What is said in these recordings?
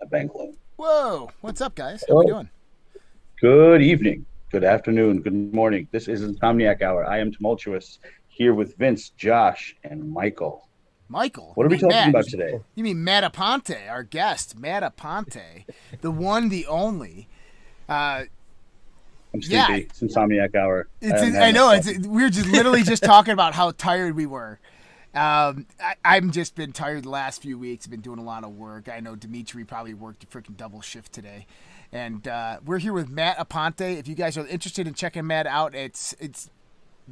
A bank loan. Whoa, what's up, guys? How we doing? Good evening, good afternoon, good morning. This is Insomniac Hour. I am Tumultuous, here with Vince, Josh, and Michael. Michael? What are we talking about today? You mean Matt Aponte, our guest, Matt Aponte, the one, the only. I'm sleepy. Yeah. It's Insomniac Hour. I know. We were just literally just talking about how tired we were. I've just been tired the last few weeks. I've been doing a lot of work. I know Dimitri probably worked a freaking double shift today. And we're here with Matt Aponte. If you guys are interested in checking Matt out, it's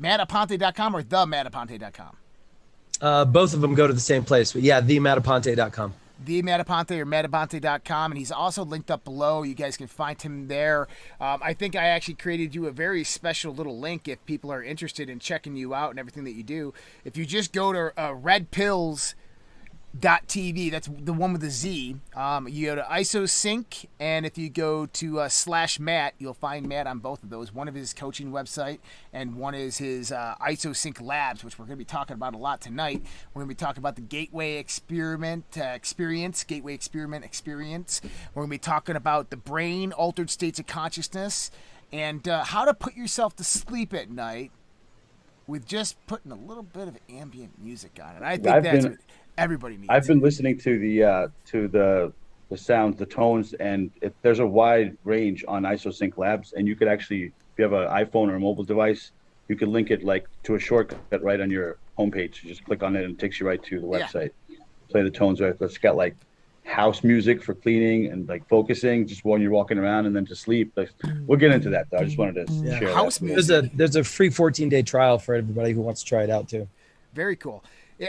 mattaponte.com or themattaponte.com. Both of them go to the same place. But yeah, themattaponte.com. The Matt Aponte or mattaponte.com, and he's also linked up below. You guys can find him there. I think I actually created you a very special little link if people are interested in checking you out and everything that you do. If you just go to redpills.tv, that's the one with the Z. You go to ISOSYNC, and if you go to /Matt, you'll find Matt on both of those. One of his coaching website, and one is his ISOSYNC Labs, which we're going to be talking about a lot tonight. We're going to be talking about the Gateway Experiment experience. We're going to be talking about the brain, altered states of consciousness, and how to put yourself to sleep at night with just putting a little bit of ambient music on it. I think that's what everybody needs. I've been listening to the sounds, the tones, and there's a wide range on ISOSYNC Labs, and you could actually, if you have an iPhone or a mobile device, you could link it like to a shortcut right on your homepage. You just click on it and it takes you right to the website. Yeah. Play the tones right. It's got like house music for cleaning and like focusing, just when you're walking around, and then to sleep. Like, we'll get into that though. I just wanted to share house that. Music. There's a free 14-day trial for everybody who wants to try it out too. Very cool.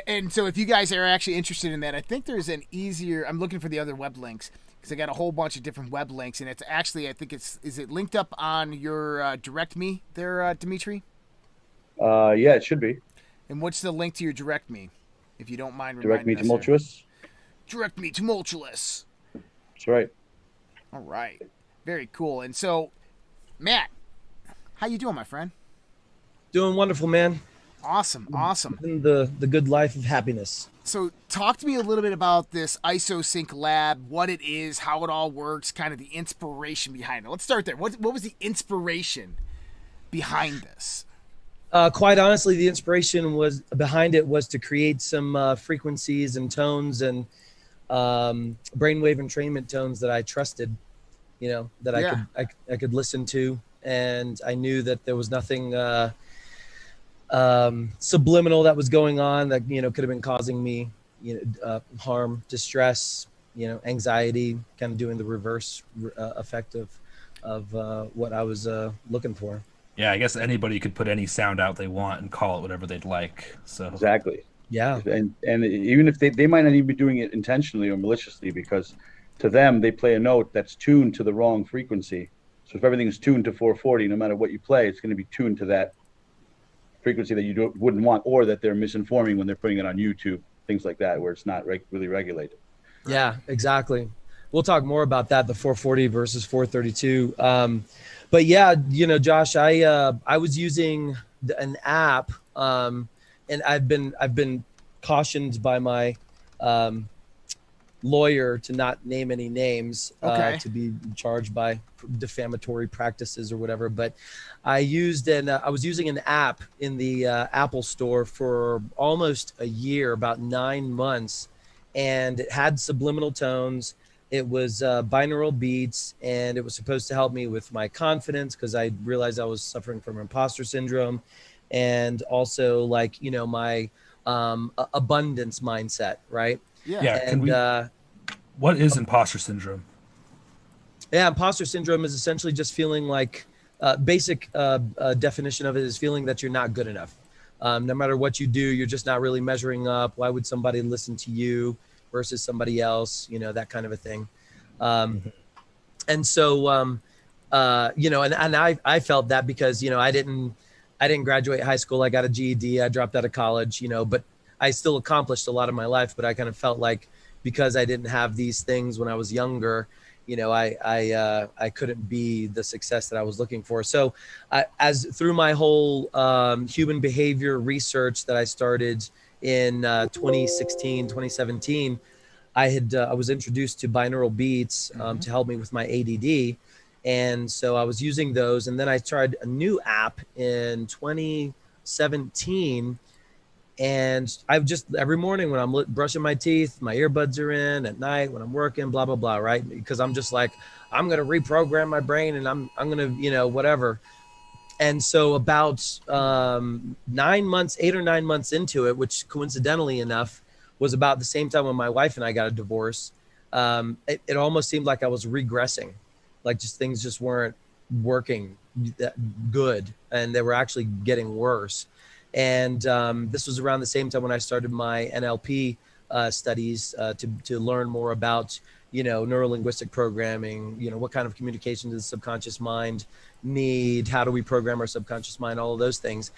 And so if you guys are actually interested in that, I think there's an easier, I'm looking for the other web links because I got a whole bunch of different web links, and it's actually, I think is it linked up on your Direct Me there, Dimitri? Yeah, it should be. And what's the link to your Direct Me, if you don't mind reminding us? Direct Me Tumultuous? Direct Me Tumultuous. That's right. All right. Very cool. And so, Matt, how you doing, my friend? Doing wonderful, man. Awesome. In the good life of happiness. So talk to me a little bit about this ISOSYNC Lab, what it is, how it all works, kind of the inspiration behind it. Let's start there. What was the inspiration behind this? Quite honestly, the inspiration behind it was to create some frequencies and tones and brainwave entrainment tones that I trusted, that I could listen to. And I knew that there was nothing subliminal that was going on that could have been causing me harm, distress, anxiety, kind of doing the reverse effect of what I was looking for. Yeah, I guess anybody could put any sound out they want and call it whatever they'd like. So exactly. Yeah. And even if they might not even be doing it intentionally or maliciously, because to them they play a note that's tuned to the wrong frequency. So if everything is tuned to 440, no matter what you play, it's going to be tuned to that frequency that you wouldn't want, or that they're misinforming when they're putting it on YouTube, things like that, where it's not really regulated. Yeah, exactly. We'll talk more about that, the 440 versus 432. But yeah, Josh, I was using an app, and I've been cautioned by my lawyer to not name any names, to be charged by defamatory practices or whatever. But I was using an app in the Apple Store for almost a year, about 9 months, and it had subliminal tones. It was binaural beats, and it was supposed to help me with my confidence because I realized I was suffering from imposter syndrome, and also like, you know, my abundance mindset, right? Yeah. And what is imposter syndrome? yeah, imposter syndrome is essentially just feeling like basic definition of it is feeling that you're not good enough. No matter what you do, you're just not really measuring up. Why would somebody listen to you versus somebody else? You know, that kind of a thing. And so, you know, and I felt that because, you know, I didn't graduate high school. I got a GED. I dropped out of college, you know, but I still accomplished a lot of my life. But I kind of felt like because I didn't have these things when I was younger, you know, I couldn't be the success that I was looking for. So as through my whole human behavior research that I started in 2016, 2017, I was introduced to binaural beats to help me with my ADD. And so I was using those. And then I tried a new app in 2017. And I've just every morning when I'm brushing my teeth, my earbuds are in, at night when I'm working, blah, blah, blah, right? Because I'm just like, I'm going to reprogram my brain and I'm going to, you know, whatever. And so about 8 or 9 months into it, which coincidentally enough was about the same time when my wife and I got a divorce, it almost seemed like I was regressing. Like just things just weren't working that good, and they were actually getting worse. And this was around the same time when I started my NLP studies to learn more about, you know, neurolinguistic programming, you know, what kind of communication does the subconscious mind need? How do we program our subconscious mind? All of those things.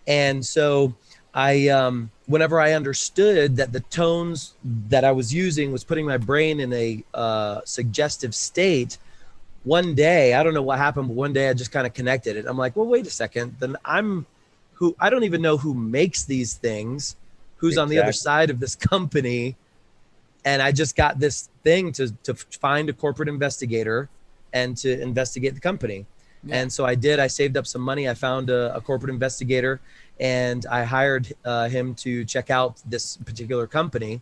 And so whenever I understood that the tones that I was using was putting my brain in a suggestive state, one day, I don't know what happened, but one day I just kind of connected it. I'm like, well, wait a second. Then I don't even know who makes these things, who's on the other side of this company. And I just got this thing to find a corporate investigator and to investigate the company. Yeah. And so I did. I saved up some money. I found a corporate investigator, and I hired him to check out this particular company.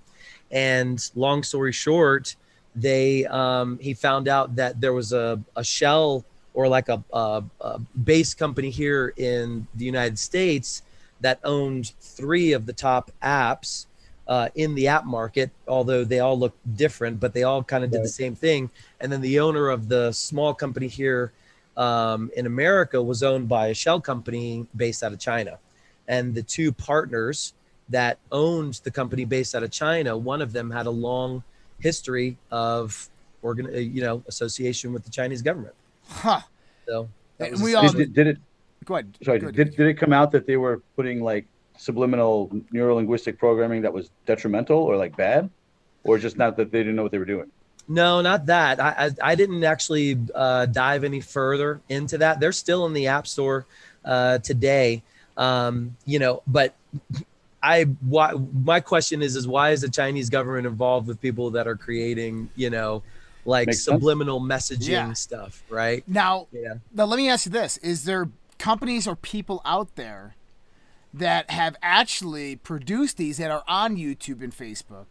And long story short, he found out that there was a shell or like a base company here in the United States that owned 3 of the top apps in the app market, although they all look different, but they all kind of did the same thing. And then the owner of the small company here in America was owned by a shell company based out of China. And the 2 partners that owned the company based out of China, one of them had a long history of association with the Chinese government. Huh. So did it go ahead. Sorry, go ahead. did it come out that they were putting like subliminal neurolinguistic programming that was detrimental or like bad, or just not that they didn't know what they were doing? No, not that. I didn't actually dive any further into that. They're still in the App Store today, you know. But my question is why is the Chinese government involved with people that are creating, you know, like Makes subliminal messaging stuff, right? Now, let me ask you this. Is there companies or people out there that have actually produced these that are on YouTube and Facebook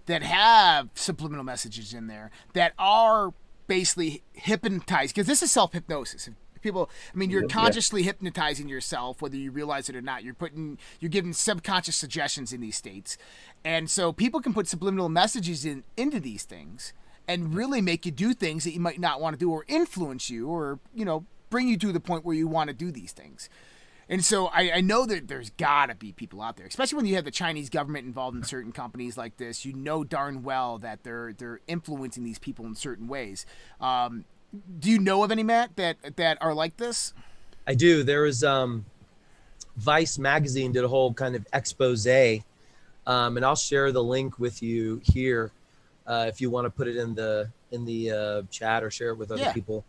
that have subliminal messages in there that are basically hypnotized? Because this is self-hypnosis. People, I mean, you're consciously hypnotizing yourself, whether you realize it or not. You're giving subconscious suggestions in these states. And so people can put subliminal messages into these things and really make you do things that you might not want to do, or influence you, or, you know, bring you to the point where you want to do these things. And so I know that there's got to be people out there, especially when you have the Chinese government involved in certain companies like this. You know darn well that they're influencing these people in certain ways. Do you know of any, Matt, that are like this? I do. There was Vice magazine did a whole kind of expose, and I'll share the link with you here if you want to put it in the chat or share it with other people.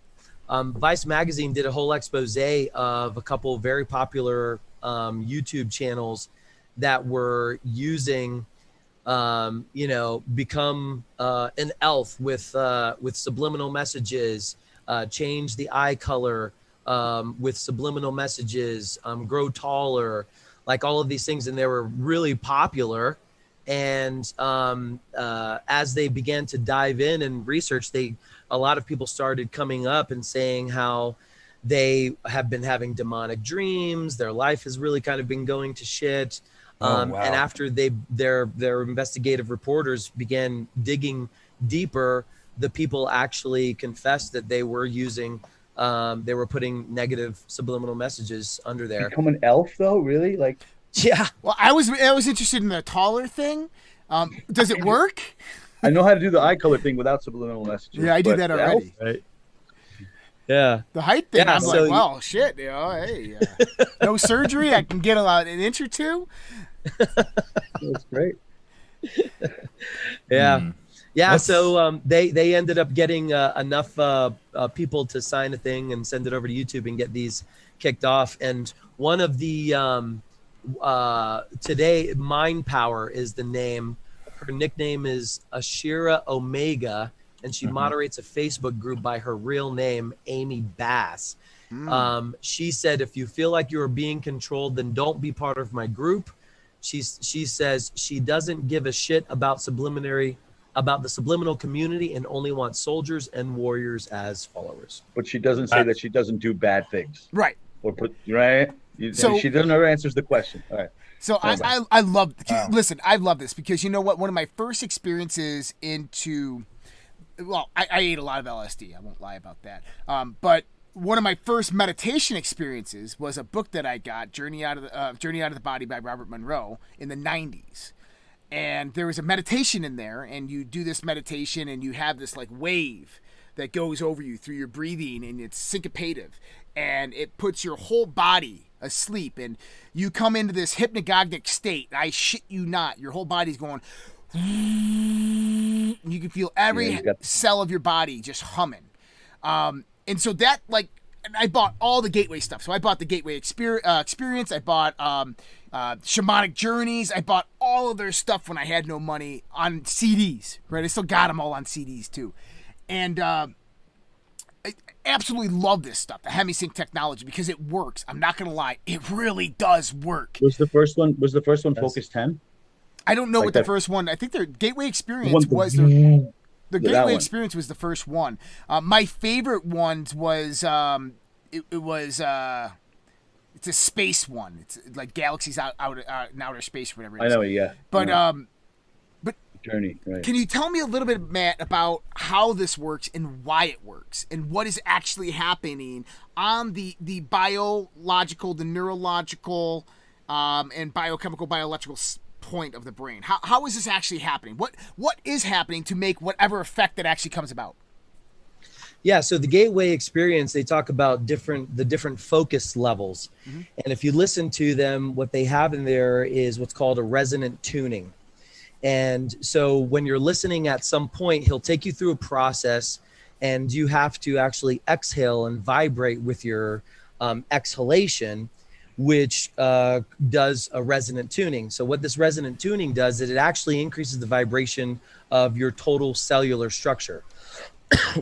Vice magazine did a whole expose of a couple of very popular YouTube channels that were using, become an elf with subliminal messages, change the eye color with subliminal messages, grow taller, like all of these things. And they were really popular. And as they began to dive in and research, a lot of people started coming up and saying how they have been having demonic dreams. Their life has really kind of been going to shit. Wow. And after their investigative reporters began digging deeper, the people actually confessed that they were using, they were putting negative subliminal messages under there. Become an elf though, really? Like, yeah. Well, I was interested in the taller thing. Does it work? I know how to do the eye color thing without subliminal messages. Yeah, I do but that the already. elf, Right. Yeah. The height thing, Yeah, I'm so like, well, shit, hey, no surgery, I can get an inch or two. that's great. Yeah. Yeah. That's- So they ended up getting enough people to sign a thing and send it over to YouTube and get these kicked off. And one of the today, Mind Power is the name. Her nickname is Ashira Omega, and she moderates a Facebook group by her real name, Amy Bass. She said, if you feel like you are being controlled, then don't be part of my group. She says she doesn't give a shit about the subliminal community and only wants soldiers and warriors as followers. But she doesn't say that she doesn't do bad things. Right. Or put right. So- She doesn't ever answers the question. All right. So I love, listen, I love this because you know what? One of my first experiences into, well, I ate a lot of LSD. I won't lie about that. But one of my first meditation experiences was a book that I got, Journey Out of the Body by Robert Monroe in the 90s. And there was a meditation in there, and you do this meditation and you have this like wave that goes over you through your breathing, and it's syncopative, and it puts your whole body asleep, and you come into this hypnagogic state. I shit you not, your whole body's going, and you can feel every cell of your body just humming. And so that, like, and I bought all the Gateway stuff. So I bought the Gateway experience. I bought Shamanic Journeys. I bought all of their stuff when I had no money on CDs, right? I still got them all on CDs too. And I absolutely love this stuff, the HemiSync technology, because it works. I'm not going to lie. It really does work. Was the first one Focus 10? I don't know Like what that- the first one, I think their Gateway experience One- was the that Gateway one. experience was the first one. My favorite ones was it's a space one. It's like galaxies out in outer space, whatever. It I is. know, yeah. But Yeah. Journey, right? can you tell me a little bit, Matt, about how this works and why it works and what is actually happening on the biological, the neurological, and biochemical, biological point of the brain? How is this actually happening? What is happening to make whatever effect that actually comes about? Yeah, so the Gateway experience, they talk about the different focus levels. And if you listen to them, what they have in there is what's called a resonant tuning. And so when you're listening at some point, he'll take you through a process, and you have to actually exhale and vibrate with your exhalation, which does a resonant tuning. So what this resonant tuning does is it actually increases the vibration of your total cellular structure.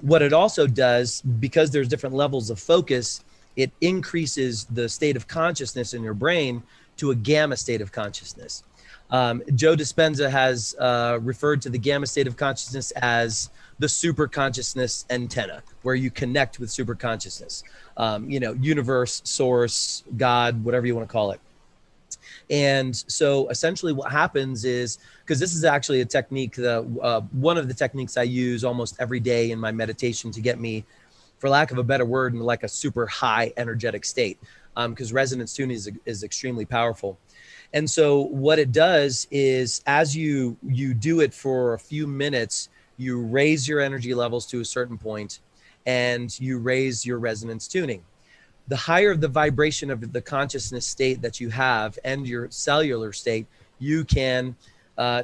What it also does, because there's different levels of focus, it increases the state of consciousness in your brain to a gamma state of consciousness. Joe Dispenza has referred to the gamma state of consciousness as the super consciousness antenna, where you connect with super consciousness, universe, source, God, whatever you want to call it. And so essentially what happens is, because this is actually a technique that one of the techniques I use almost every day in my meditation to get me, for lack of a better word, in like a super high energetic state, because resonance tuning is extremely powerful. And so what it does is, as you do it for a few minutes, you raise your energy levels to a certain point, and you raise your resonance tuning. The higher the vibration of the consciousness state that you have and your cellular state, you can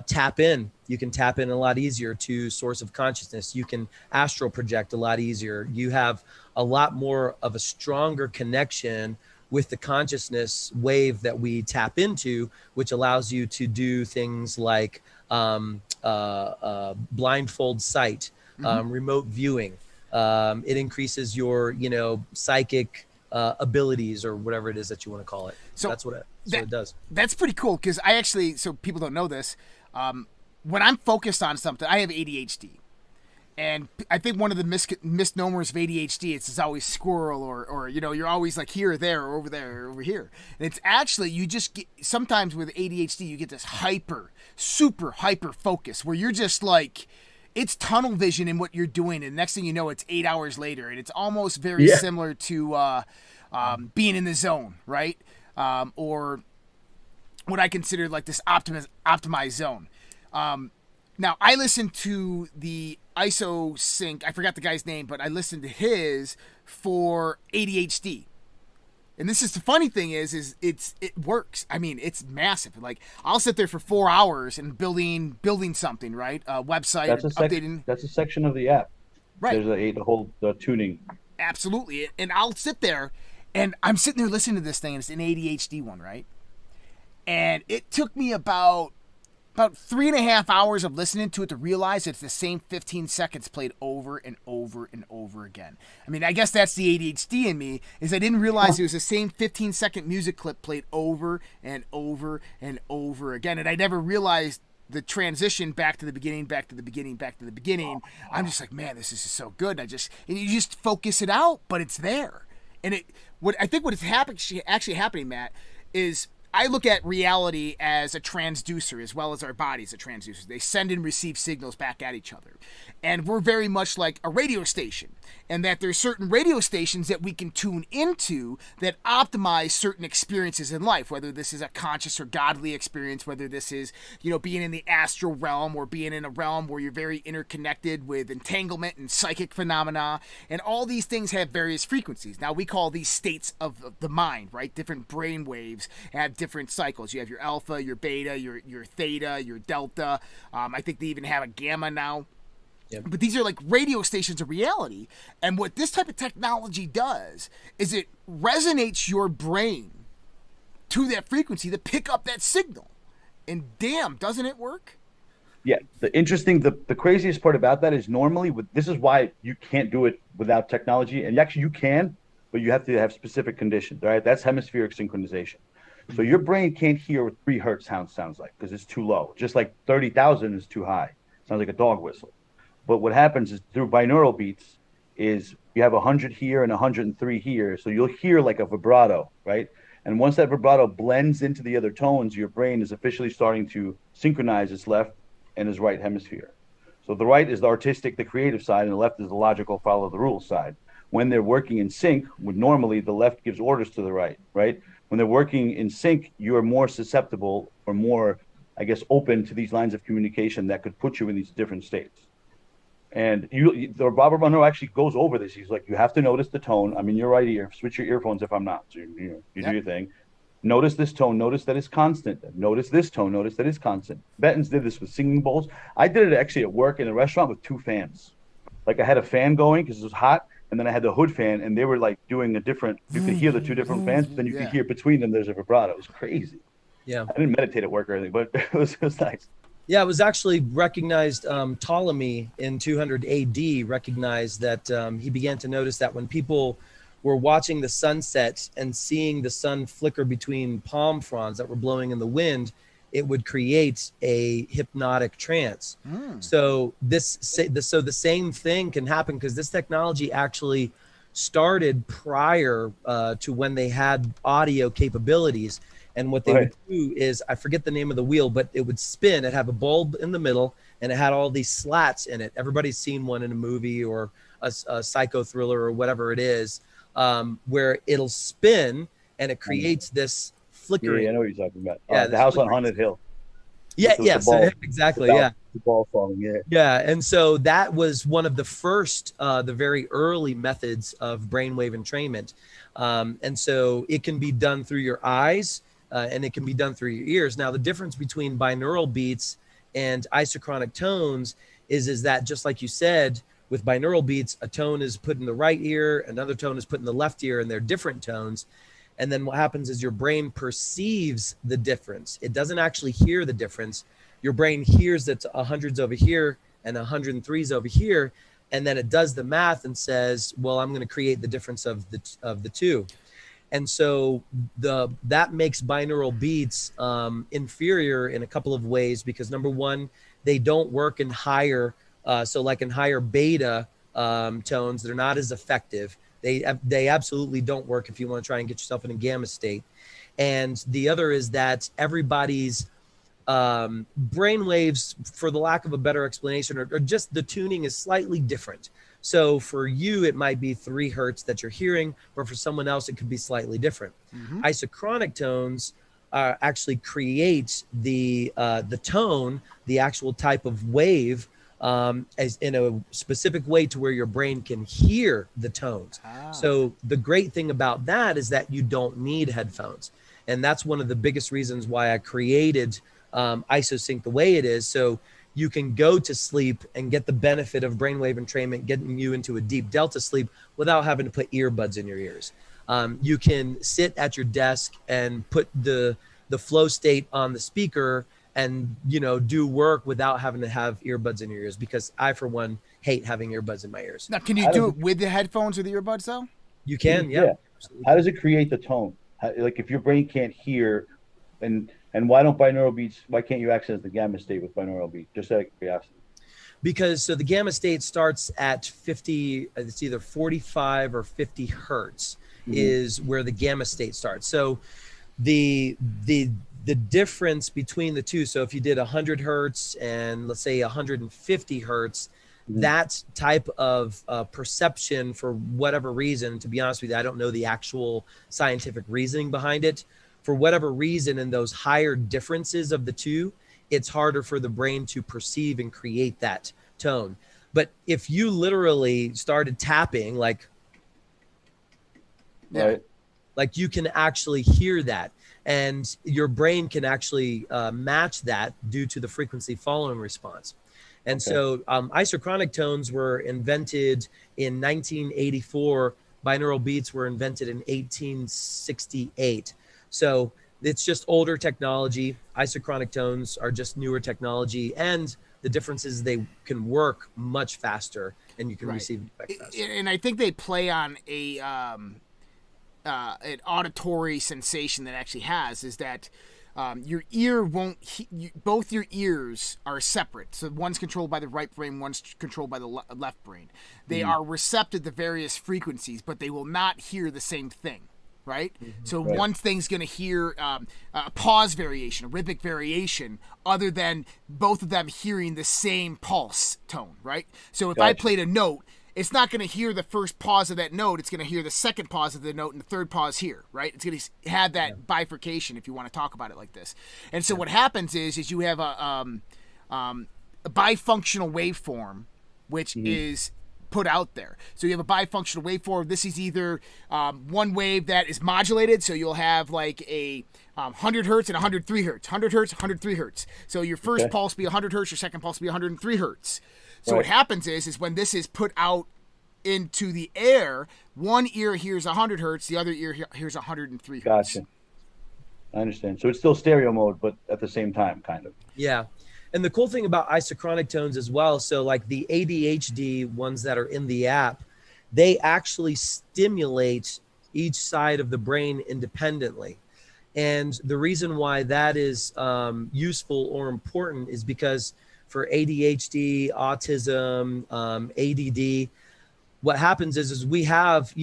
tap in. You can tap in a lot easier to source of consciousness. You can astral project a lot easier. You have a lot more of a stronger connection with the consciousness wave that we tap into, which allows you to do things like blindfold sight, remote viewing. It increases your, psychic abilities, or whatever it is that you want to call it. So that's what it does. That's pretty cool, because I actually, so people don't know this, when I'm focused on something, I have ADHD. And I think one of the misnomers of ADHD, it's always squirrel, or you're always like here or there, or over there, or over here. And it's actually, you just get, sometimes with ADHD, you get this super hyper focus where you're just like, it's tunnel vision in what you're doing. And next thing you know, it's 8 hours later. And it's almost very similar to being in the zone, right? Or what I consider like this optimized zone. Now, I listened to the ISOSYNC, I forgot the guy's name, but I listened to his for ADHD. And this is the funny thing is it works. I mean, it's massive. Like, I'll sit there for 4 hours and building something, right? A website, updating. That's a section of the app. Right. There's the whole tuning. Absolutely. And I'll sit there, and I'm sitting there listening to this thing, and it's an ADHD one, right? And it took me about 3.5 hours of listening to it to realize it's the same 15 seconds played over and over and over again. I mean, I guess that's the ADHD in me, is I didn't realize it was the same 15-second music clip played over and over and over again. And I never realized the transition back to the beginning. I'm just like, man, this is just so good. And you just focus it out, but it's there. And what is actually happening, Matt, is I look at reality as a transducer, as well as our bodies a transducer. They send and receive signals back at each other. And we're very much like a radio station, and that there's certain radio stations that we can tune into that optimize certain experiences in life, whether this is a conscious or godly experience, whether this is, being in the astral realm, or being in a realm where you're very interconnected with entanglement and psychic phenomena. And all these things have various frequencies. Now, we call these states of the mind, right? Different brain waves have different cycles. You have your alpha, your beta, your theta, your delta. I think they even have a gamma now. Yep. But these are like radio stations of reality. And what this type of technology does is it resonates your brain to that frequency to pick up that signal. And damn, doesn't it work? Yeah. The craziest part about that is normally this is why you can't do it without technology. And actually you can, but you have to have specific conditions, right? That's hemispheric synchronization. So your brain can't hear what 3 hertz sounds like, because it's too low. Just like 30,000 is too high. Sounds like a dog whistle. But what happens is through binaural beats is you have 100 here and 103 here. So you'll hear like a vibrato, right? And once that vibrato blends into the other tones, your brain is officially starting to synchronize its left and its right hemisphere. So the right is the artistic, the creative side, and the left is the logical, follow the rules side. When they're working in sync, normally the left gives orders to the right, right? When they're working in sync, you are more susceptible or more, I guess, open to these lines of communication that could put you in these different states. And Robert Monroe actually goes over this. He's like, you have to notice the tone. I'm in your right ear. Switch your earphones if I'm not. So you do your thing. Notice this tone. Notice that it's constant. Notice this tone. Notice that it's constant. Bettins did this with singing bowls. I did it actually at work in a restaurant with 2 fans. Like I had a fan going because it was hot, and then I had the hood fan, and they were like doing a different. You could hear the 2 different fans, but then you could hear between them. There's a vibrato. It was crazy. Yeah, I didn't meditate at work or anything, but it was nice. Yeah, it was actually recognized. Ptolemy in 200 AD recognized that he began to notice that when people were watching the sunset and seeing the sun flicker between palm fronds that were blowing in the wind, it would create a hypnotic trance. So the same thing can happen, because this technology actually started prior to when they had audio capabilities. And what they would do is, I forget the name of the wheel, but it would spin. It'd have a bulb in the middle, and it had all these slats in it. Everybody's seen one in a movie or a psycho thriller or whatever it is, where it'll spin and it creates this flickering. Yeah, I know what you're talking about. Yeah, the house on Haunted Hill. Yeah, exactly. The ball falling. Yeah, and so that was one of the first, the very early methods of brainwave entrainment, and so it can be done through your eyes. And it can be done through your ears. Now, the difference between binaural beats and isochronic tones is that, just like you said, with binaural beats, a tone is put in the right ear, another tone is put in the left ear, and they're different tones. And then what happens is your brain perceives the difference. It doesn't actually hear the difference. Your brain hears that 100's over here and 103's over here. And then it does the math and says, well, I'm going to create the difference of the two. And so that makes binaural beats inferior in a couple of ways, because number one, they don't work in higher, so like in higher beta tones, they're not as effective. They absolutely don't work if you want to try and get yourself in a gamma state. And the other is that everybody's brain waves, for the lack of a better explanation, or just the tuning is slightly different. So for you, it might be 3 hertz that you're hearing, but for someone else, it could be slightly different. Mm-hmm. Isochronic tones actually create the tone, the actual type of wave, as in a specific way to where your brain can hear the tones. So the great thing about that is that you don't need headphones. And that's one of the biggest reasons why I created ISOSYNC the way it is. So you can go to sleep and get the benefit of brainwave entrainment, getting you into a deep delta sleep without having to put earbuds in your ears. You can sit at your desk and put the flow state on the speaker and, do work without having to have earbuds in your ears, because I, for one, hate having earbuds in my ears. Now, can you do it with the headphones or the earbuds, though? You can, yeah. How does it create the tone? Like, if your brain can't hear, and why can't you access the gamma state with binaural beats? Just out of curiosity. Because so the gamma state starts at 50, it's either 45 or 50 hertz is where the gamma state starts. So the difference between the two, so if you did 100 hertz and let's say 150 hertz, that type of perception, for whatever reason, to be honest with you, I don't know the actual scientific reasoning behind it. For whatever reason, in those higher differences of the two, it's harder for the brain to perceive and create that tone. But if you literally started tapping, like you can actually hear that, and your brain can actually match that due to the frequency following response. And so isochronic tones were invented in 1984. Binaural beats were invented in 1868. So it's just older technology. Isochronic tones are just newer technology. And the difference is they can work much faster, and you can receive it faster. And I think they play on an auditory sensation that actually has, is that your ear won't, both your ears are separate. So one's controlled by the right brain, one's controlled by the left brain. They are receptive to various frequencies, but they will not hear the same thing. Right? So one thing's going to hear a pause variation, a rhythmic variation, other than both of them hearing the same pulse tone, right? So if I played a note, it's not going to hear the first pause of that note. It's going to hear the second pause of the note and the third pause here, right? It's going to have that bifurcation, if you want to talk about it like this. And so what happens is you have a bifunctional waveform, which is put out there. So you have a bifunctional waveform. This is either one wave that is modulated, so you'll have like a 100 hertz and 103 hertz, 100 hertz, 103 hertz. So your first pulse be 100 hertz, your second pulse be 103 hertz. So what happens is when this is put out into the air, one ear hears 100 hertz, the other ear hears 103 hertz. Gotcha. I understand. So it's still stereo mode, but at the same time, kind of. Yeah. And the cool thing about isochronic tones as well, so like the ADHD ones that are in the app, they actually stimulate each side of the brain independently. And the reason why that is useful or important is because for ADHD, autism, ADD, what happens is we have,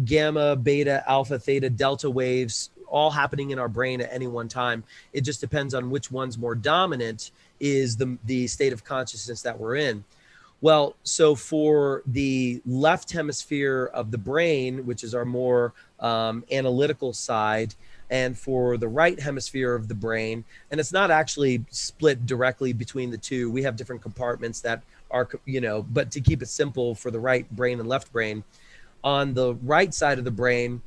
gamma, beta, alpha, theta, delta waves all happening in our brain at any one time. It just depends on which one's more dominant is the state of consciousness that we're in. Well, so for the left hemisphere of the brain, which is our more analytical side, and for the right hemisphere of the brain, and it's not actually split directly between the two. We have different compartments that are, but to keep it simple, for the right brain and left brain, on the right side of the brain,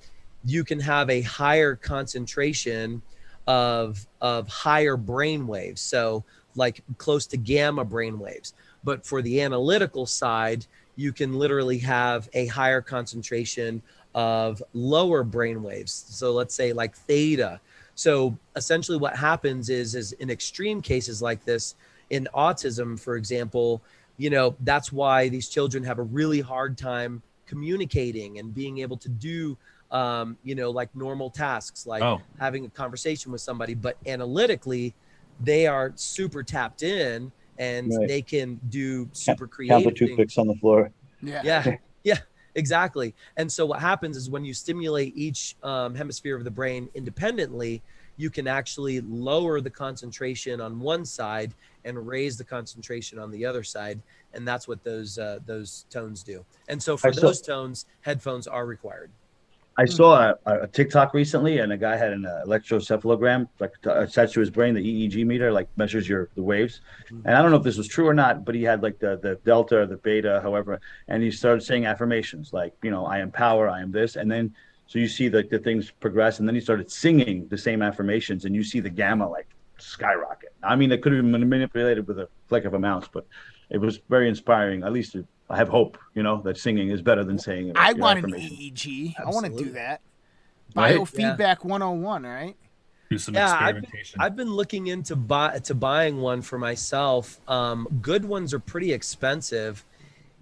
you can have a higher concentration of higher brain waves. So like close to gamma brain waves. But for the analytical side, you can literally have a higher concentration of lower brain waves. So let's say like theta. So essentially what happens is in extreme cases like this, in autism, for example, that's why these children have a really hard time communicating and being able to do, like normal tasks, like having a conversation with somebody. But analytically, they are super tapped in, and they can do super creative count the toothpicks on the floor. Yeah, exactly. And so what happens is when you stimulate each hemisphere of the brain independently, you can actually lower the concentration on one side and raise the concentration on the other side. And that's what those tones do. And so for those tones, headphones are required. I saw a TikTok recently, and a guy had an electrocephalogram like attached to his brain. The EEG meter like measures the waves. And I don't know if this was true or not, but he had like the delta or the beta, however, and he started saying affirmations like, I am power, I am this. And then so you see the things progress, and then he started singing the same affirmations, and you see the gamma like skyrocket. I mean, it could have been manipulated with a flick of a mouse, but it was very inspiring. At least I have hope, that singing is better than saying. I want an EEG. Absolutely. I want to do that. Biofeedback 101, right? Do some experimentation. I've been looking into buying one for myself. Good ones are pretty expensive.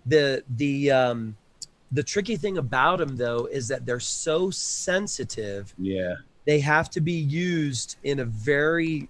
The tricky thing about them, though, is that they're so sensitive. Yeah. They have to be used in a very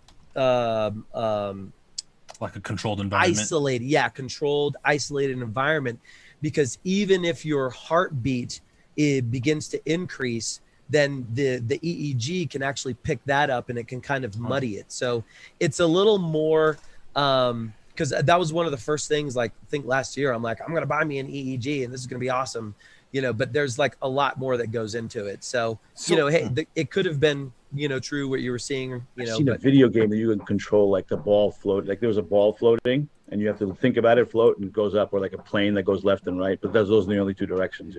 like a controlled environment. Controlled, isolated environment. Because even if your heartbeat begins to increase, then the EEG can actually pick that up, and it can kind of muddy it. So it's a little more because that was one of the first things, like I think last year, I'm like, I'm going to buy me an EEG and this is going to be awesome. But there's like a lot more that goes into it. So it could have been, true what you were seeing, I've seen a video game that you can control like the ball float, like there was a ball floating and you have to think about it float and it goes up, or like a plane that goes left and right, but those are the only two directions,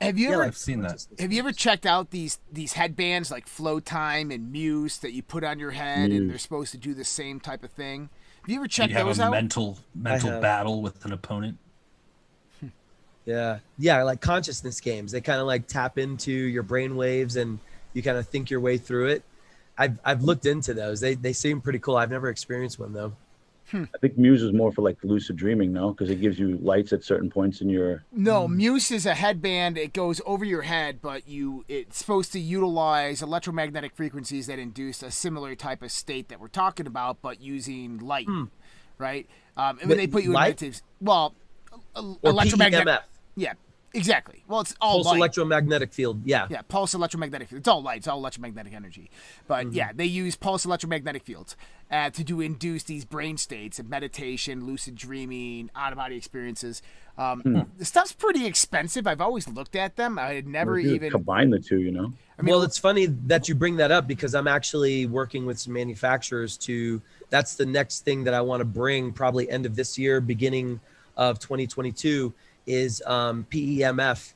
Have you ever I've seen that. Have you ever checked out these headbands like Flow Time and Muse that you put on your head and they're supposed to do the same type of thing? Have you ever checked those out? You have a mental battle with an opponent. Yeah, like consciousness games. They kind of like tap into your brain waves and you kind of think your way through it. I've looked into those. They seem pretty cool. I've never experienced one though. I think Muse is more for like lucid dreaming, no? Because it gives you lights at certain points in your... No, Muse is a headband. It goes over your head, but it's supposed to utilize electromagnetic frequencies that induce a similar type of state that we're talking about, but using light, right? And when they put you light? in electromagnetic... Yeah, exactly. Well, it's all pulse light. Electromagnetic field. Yeah, pulse electromagnetic field. It's all light. It's all electromagnetic energy. But they use pulse electromagnetic fields to induce these brain states of meditation, lucid dreaming, out-of-body experiences. The stuff's pretty expensive. I've always looked at them. I had never even combine the two. I mean, well, it's funny that you bring that up because I'm actually working with some manufacturers that's the next thing that I want to bring probably end of this year, beginning of 2022. Is PEMF,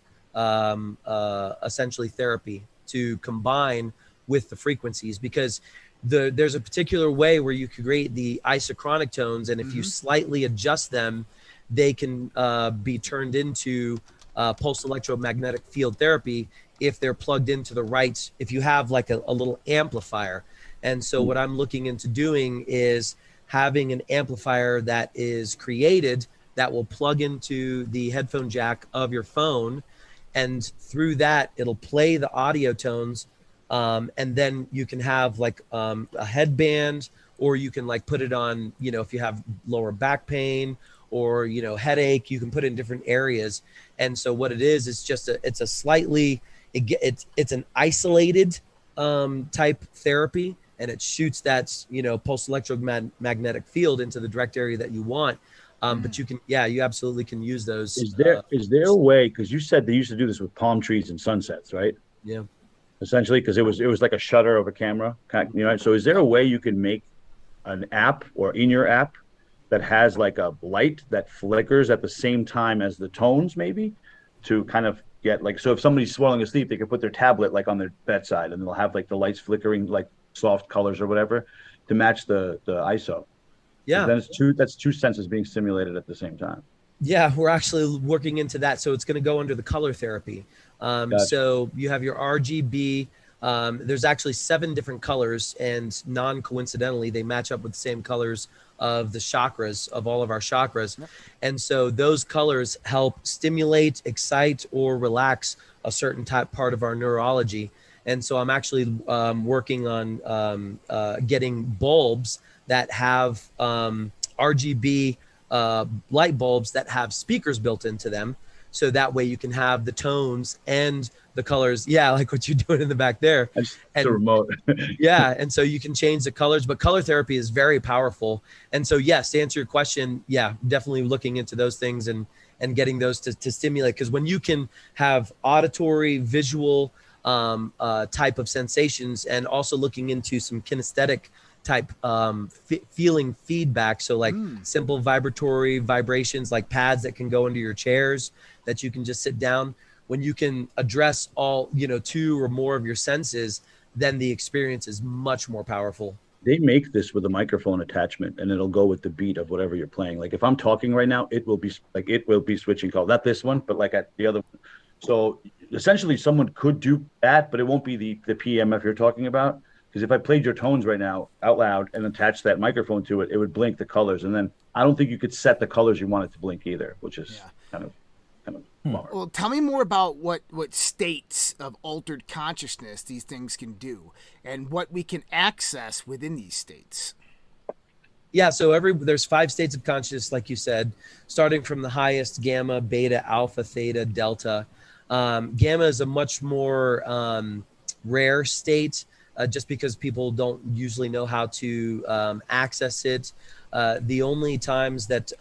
essentially therapy to combine with the frequencies, because there's a particular way where you can create the isochronic tones, and if you slightly adjust them, they can be turned into pulse electromagnetic field therapy if they're plugged into the right, if you have like a little amplifier. And so what I'm looking into doing is having an amplifier that is created that will plug into the headphone jack of your phone. And through that, it'll play the audio tones. And then you can have like a headband, or you can like put it on, if you have lower back pain or, headache, you can put it in different areas. And so what it is, it's just it's a slightly, it's an isolated type therapy, and it shoots that, pulse electromagnetic field into the direct area that you want. But you can, you absolutely can use those. Is there a way, because you said they used to do this with palm trees and sunsets, right? Yeah. Essentially, because it was like a shutter of a camera, So is there a way you can make an app, or in your app, that has like a light that flickers at the same time as the tones, maybe, to kind of get like, so if somebody's falling asleep, they could put their tablet like on their bedside, and they'll have like the lights flickering, like soft colors or whatever, to match the ISO. Yeah, then that's two senses being stimulated at the same time. Yeah, we're actually working into that. So it's going to go under the color therapy. Gotcha. So you have your RGB. There's actually 7 different colors, and non-coincidentally, they match up with the same colors of the chakras, of all of our chakras. Yep. And so those colors help stimulate, excite, or relax a certain type part of our neurology. And so I'm actually working on getting bulbs that have RGB light bulbs that have speakers built into them. So that way you can have the tones and the colors. Yeah, like what you're doing in the back there. It's And a remote. yeah, and so you can change the colors, but color therapy is very powerful. And so yes, to answer your question, yeah, definitely looking into those things and getting those to stimulate. Because when you can have auditory, visual type of sensations, and also looking into some kinesthetic type feeling feedback. So like simple vibratory vibrations, like pads that can go into your chairs that you can just sit down. When you can address all, 2 or more of your senses, then the experience is much more powerful. They make this with a microphone attachment, and it'll go with the beat of whatever you're playing. Like if I'm talking right now, it will be switching call. Not this one, but like at the other one. So essentially someone could do that, but it won't be the PMF you're talking about. Because if I played your tones right now out loud and attached that microphone to it, it would blink the colors. And then I don't think you could set the colors you want it to blink either, which is kind of bummer. Well, tell me more about what states of altered consciousness these things can do and what we can access within these states. Yeah, so there's 5 states of consciousness, like you said, starting from the highest: gamma, beta, alpha, theta, delta. Gamma is a much more rare state, just because people don't usually know how to access it. The only times that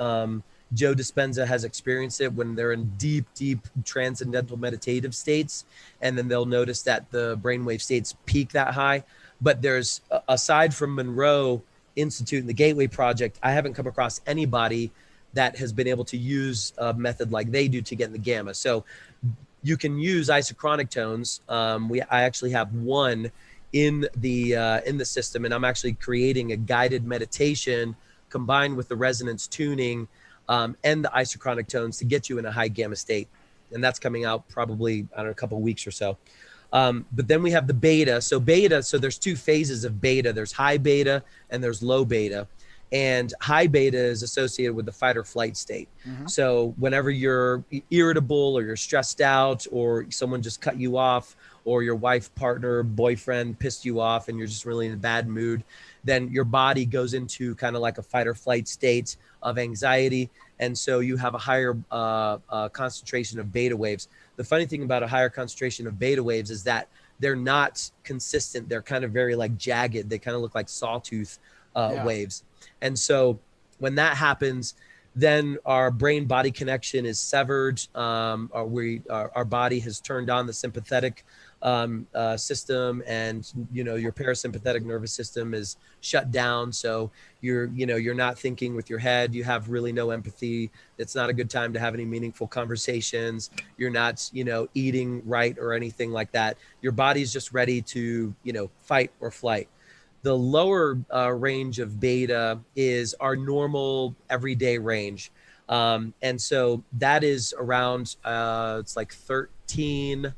Joe Dispenza has experienced it when they're in deep, deep transcendental meditative states, and then they'll notice that the brainwave states peak that high. But there's, aside from Monroe Institute and the Gateway Project, I haven't come across anybody that has been able to use a method like they do to get in the gamma. So you can use isochronic tones. I actually have one in the system, and I'm actually creating a guided meditation combined with the resonance tuning and the isochronic tones to get you in a high gamma state. And that's coming out probably, I don't know, a couple of weeks or so. But then we have the beta. So there's 2 phases of beta. There's high beta and there's low beta. And high beta is associated with the fight or flight state. Mm-hmm. So whenever you're irritable or you're stressed out or someone just cut you off or your wife, partner, boyfriend pissed you off and you're just really in a bad mood, then your body goes into kind of like a fight or flight state of anxiety. And so you have a higher concentration of beta waves. The funny thing about a higher concentration of beta waves is that they're not consistent. They're kind of very like jagged. They kind of look like sawtooth waves. And so when that happens, then our brain body connection is severed. Our body has turned on the sympathetic system, and your parasympathetic nervous system is shut down. So you're not thinking with your head. You have really no empathy. It's not a good time to have any meaningful conversations. You're not eating right or anything like that. Your body's just ready to fight or flight. The lower range of beta is our normal everyday range. And so that is around, it's like 13,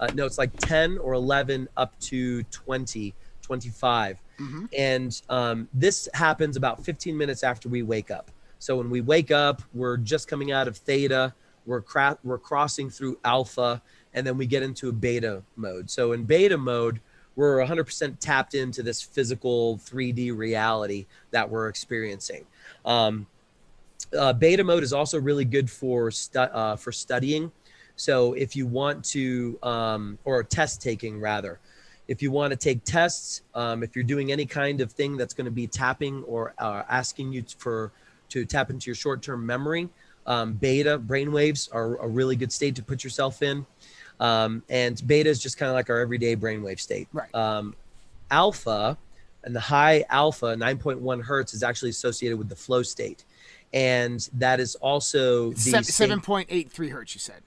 it's like 10 or 11 up to 20, 25. Mm-hmm. And this happens about 15 minutes after we wake up. So when we wake up, we're just coming out of theta, we're crossing through alpha, and then we get into a beta mode. So in beta mode, we're 100% tapped into this physical 3D reality that we're experiencing. Beta mode is also really good for studying. So if you want to, or test taking rather, if you want to take tests, if you're doing any kind of thing that's going to be tapping or asking you to tap into your short-term memory, beta brainwaves are a really good state to put yourself in. And beta is just kind of like our everyday brainwave state. Right. Alpha, and the high alpha, 9.1 hertz, is actually associated with the flow state. And that is also the 7.83 hertz, you said.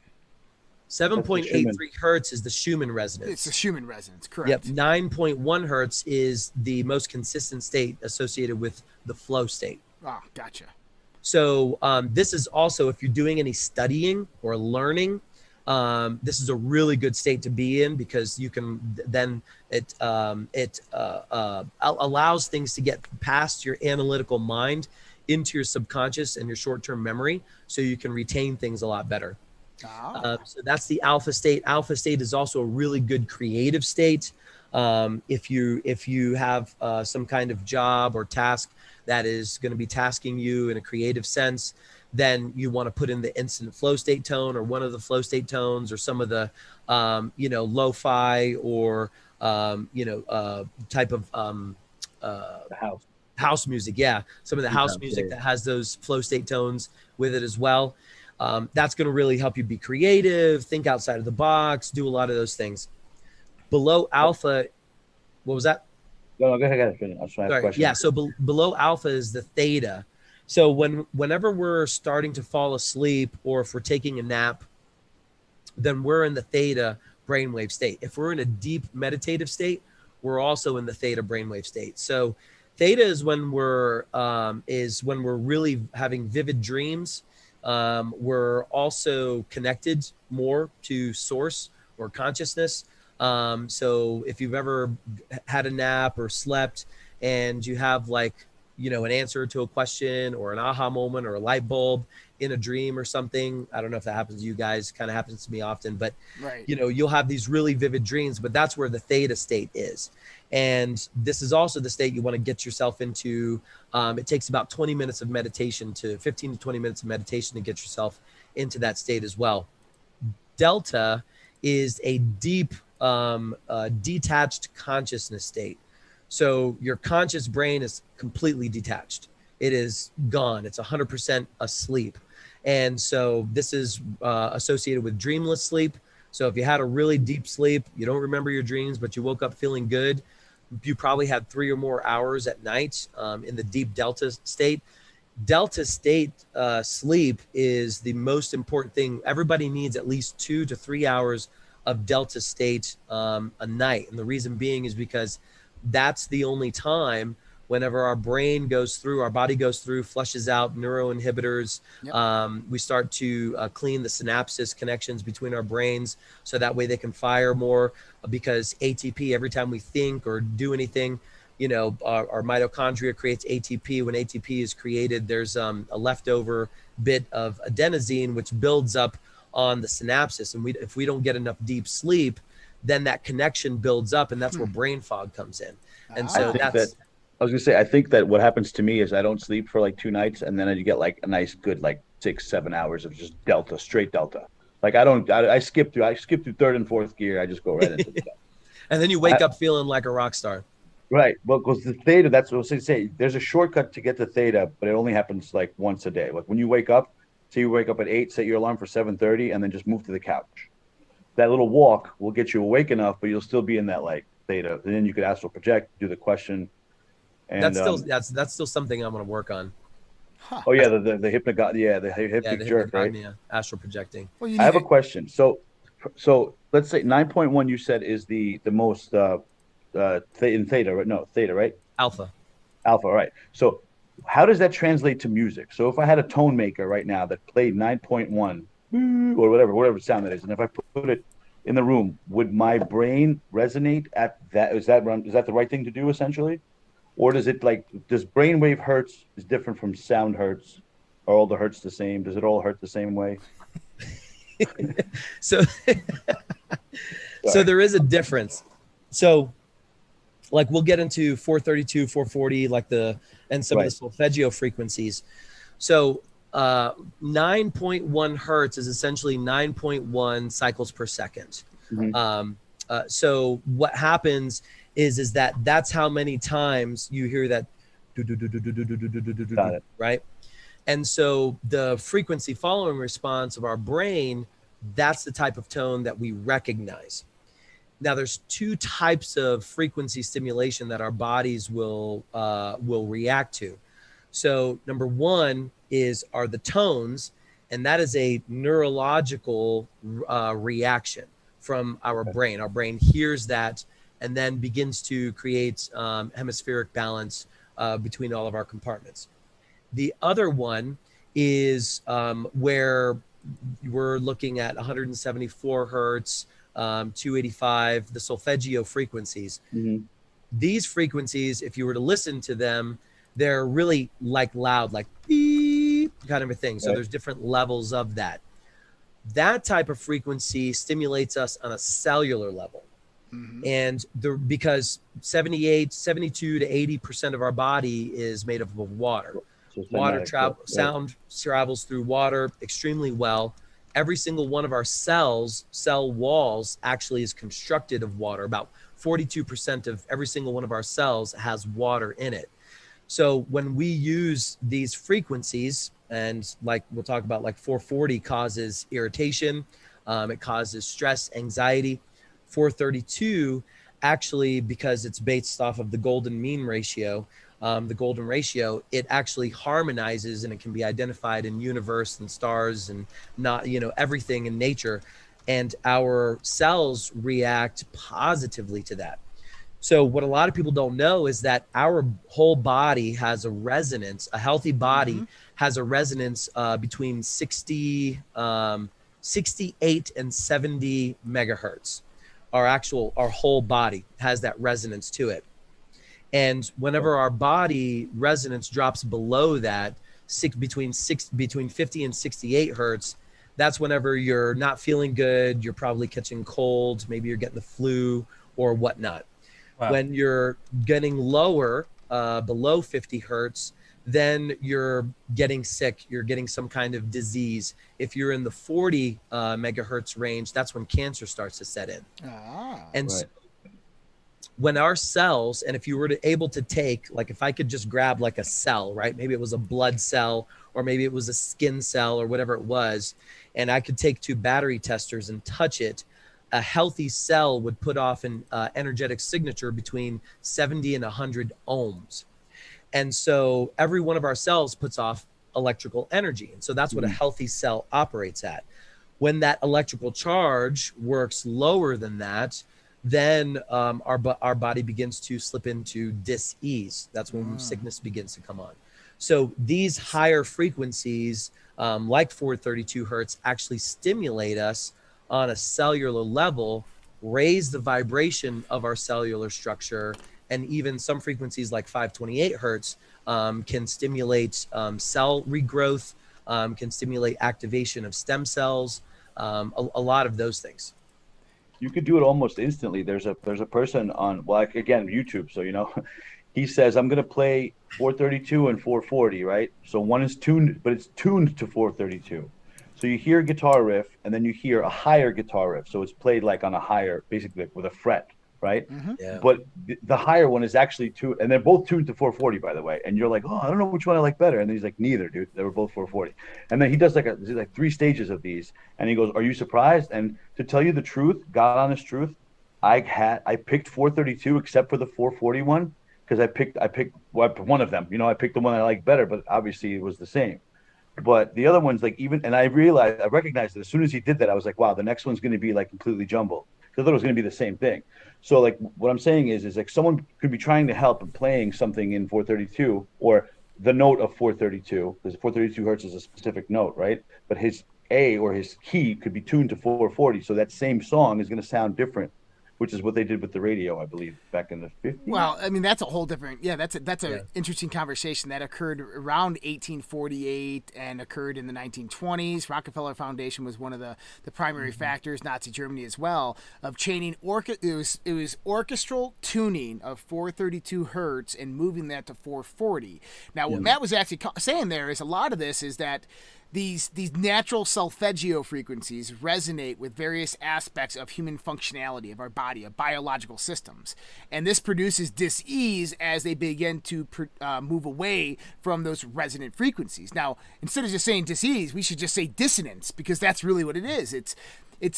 7.83 hertz is the Schumann resonance. It's the Schumann resonance, correct. Yep. 9.1 hertz is the most consistent state associated with the flow state. Ah, gotcha. So this is also, if you're doing any studying or learning, this is a really good state to be in, because you can then allows things to get past your analytical mind into your subconscious and your short-term memory, so you can retain things a lot better. So that's the alpha state. Alpha state is also a really good creative state. If you have some kind of job or task that is going to be tasking you in a creative sense, then you want to put in the instant flow state tone, or one of the flow state tones, or some of the lo-fi or type of The house music. Yeah, some of the house music that has those flow state tones with it as well. That's going to really help you be creative, think outside of the box, do a lot of those things. Below alpha, what was that? No, go ahead. I was trying to have a question. Yeah, so below alpha is the theta. So whenever we're starting to fall asleep, or if we're taking a nap, then we're in the theta brainwave state. If we're in a deep meditative state, we're also in the theta brainwave state. So theta is when we're really having vivid dreams. We're also connected more to source or consciousness. So if you've ever had a nap or slept and you have an answer to a question or an aha moment or a light bulb in a dream or something, I don't know if that happens to you guys, kind of happens to me often, but right. You'll have these really vivid dreams, but that's where the theta state is. And this is also the state you want to get yourself into. It takes about 20 minutes of meditation, to 15 to 20 minutes of meditation to get yourself into that state as well. Delta is a deep, detached consciousness state. So your conscious brain is completely detached. It is gone. It's 100% asleep. And so this is associated with dreamless sleep. So if you had a really deep sleep, you don't remember your dreams, but you woke up feeling good, you probably had 3 or more hours at night in the deep delta state. Delta state sleep is the most important thing. Everybody needs at least 2 to 3 hours of delta state a night. And the reason being is because that's the only time whenever our brain goes through, our body goes through, flushes out neuroinhibitors. Yep. We start to clean the synapses connections between our brains, so that way they can fire more, because ATP, every time we think or do anything, our mitochondria creates ATP. When ATP is created, there's a leftover bit of adenosine, which builds up on the synapses. And if we don't get enough deep sleep, then that connection builds up, and that's where brain fog comes in. And so I was gonna say, I think that what happens to me is I don't sleep for 2 nights, and then you get a nice good 6-7 hours of just delta, straight delta. I skip through third and fourth gear. I just go right into the delta. And then you wake up feeling like a rock star. Right. Well, because the theta, that's what I was going to say. There's a shortcut to get to theta, but it only happens once a day. When you wake up, say you wake up at 8, set your alarm for 7:30, and then just move to the couch. That little walk will get you awake enough, but you'll still be in that theta. And then you could astral project, do the question. And that's still something I'm going to work on. Huh. Oh yeah, the hypnagogia, the hypnic jerk, right? Astral projecting. Well, I have a question. So let's say 9.1 you said is the most in theta, right? No, theta, right? Alpha, all right. So how does that translate to music? So if I had a tone maker right now that played 9.1 or whatever sound that is, and if I put it in the room, would my brain resonate at that? Is that the right thing to do essentially? Or does it does brainwave hertz is different from sound hertz? Are all the hertz the same? Does it all hurt the same way? So there is a difference. So we'll get into 432, 440, and some of the solfeggio frequencies. So 9.1 hertz is essentially 9.1 cycles per second. Mm-hmm. So what happens is that that's how many times you hear that, right? And so the frequency following response of our brain, that's the type of tone that we recognize. Now, there's 2 types of frequency stimulation that our bodies will react to. So number 1 are the tones, and that is a neurological reaction from our brain. Our brain hears that and then begins to create hemispheric balance between all of our compartments. The other one is where we're looking at 174 hertz, 285, the solfeggio frequencies. Mm-hmm. These frequencies, if you were to listen to them, they're really like loud, like beep kind of a thing. So Right. there's different levels of that. That type of frequency stimulates us on a cellular level. And because 72 to 80% of our body is made up of water. So it's Water automatic, right. sound travels through water extremely well. Every single one of our cell walls actually is constructed of water. About 42% of every single one of our cells has water in it. So when we use these frequencies, and like we'll talk about, like 440 causes irritation, it causes stress, anxiety. 432 actually, because it's based off of the golden mean ratio, it actually harmonizes, and it can be identified in universe and stars and not, everything in nature. And our cells react positively to that. So what a lot of people don't know is that our whole body has a resonance. A healthy body has a resonance between 68 and 70 megahertz. Our whole body has that resonance to it. And whenever our body resonance drops below that, between 50 and 68 hertz, that's whenever you're not feeling good, you're probably catching cold, maybe you're getting the flu or whatnot. Wow. When you're getting lower, below 50 hertz, then you're getting sick, you're getting some kind of disease. If you're in the 40 megahertz range, that's when cancer starts to set in. And so when our cells, and if you were able to take, like if I could just grab like a cell, right? Maybe it was a blood cell, or maybe it was a skin cell, or whatever it was, and I could take two battery testers and touch it, a healthy cell would put off an energetic signature between 70 and 100 ohms. And so every one of our cells puts off electrical energy. And so that's what a healthy cell operates at. When that electrical charge works lower than that, then our body begins to slip into dis-ease. That's when sickness begins to come on. So these higher frequencies, like 432 hertz, actually stimulate us on a cellular level, raise the vibration of our cellular structure, and even some frequencies like 528 hertz can stimulate cell regrowth, can stimulate activation of stem cells, a lot of those things. You could do it almost instantly. There's a person on, well, like, again, YouTube. So, he says, I'm going to play 432 and 440, right? So one is tuned, but it's tuned to 432. So you hear a guitar riff, and then you hear a higher guitar riff. So it's played like on a higher, basically with a fret, right? Yeah. But the higher one is actually tuned, and they're both tuned to 440, by the way. And you're like, oh, I don't know which one I like better. And then he's like, neither, dude. They were both 440. And then he does like 3 stages of these, and he goes, are you surprised? And to tell you the truth, God honest truth, I picked 432 except for the 440 one, because I picked one of them. I picked the one I like better, but obviously it was the same. But the other one's like and I recognized that as soon as he did that, I was like, wow, the next one's going to be like completely jumbled, because I thought it was going to be the same thing. So like what I'm saying is like someone could be trying to help and playing something in 432 or the note of 432, because 432 hertz is a specific note, right? But his A or his key could be tuned to 440. So that same song is going to sound different, which is what they did with the radio, I believe, back in the 50s. Well, I mean, that's a whole different, that's an interesting conversation that occurred around 1848 and occurred in the 1920s. Rockefeller Foundation was one of the primary factors, Nazi Germany as well, of chaining, it was orchestral tuning of 432 hertz and moving that to 440. Now, what Matt was actually saying there is a lot of this is that these natural solfeggio frequencies resonate with various aspects of human functionality of our body, of biological systems. And this produces dis-ease as they begin to move away from those resonant frequencies. Now, instead of just saying dis-ease, we should just say dissonance, because that's really what it is. It's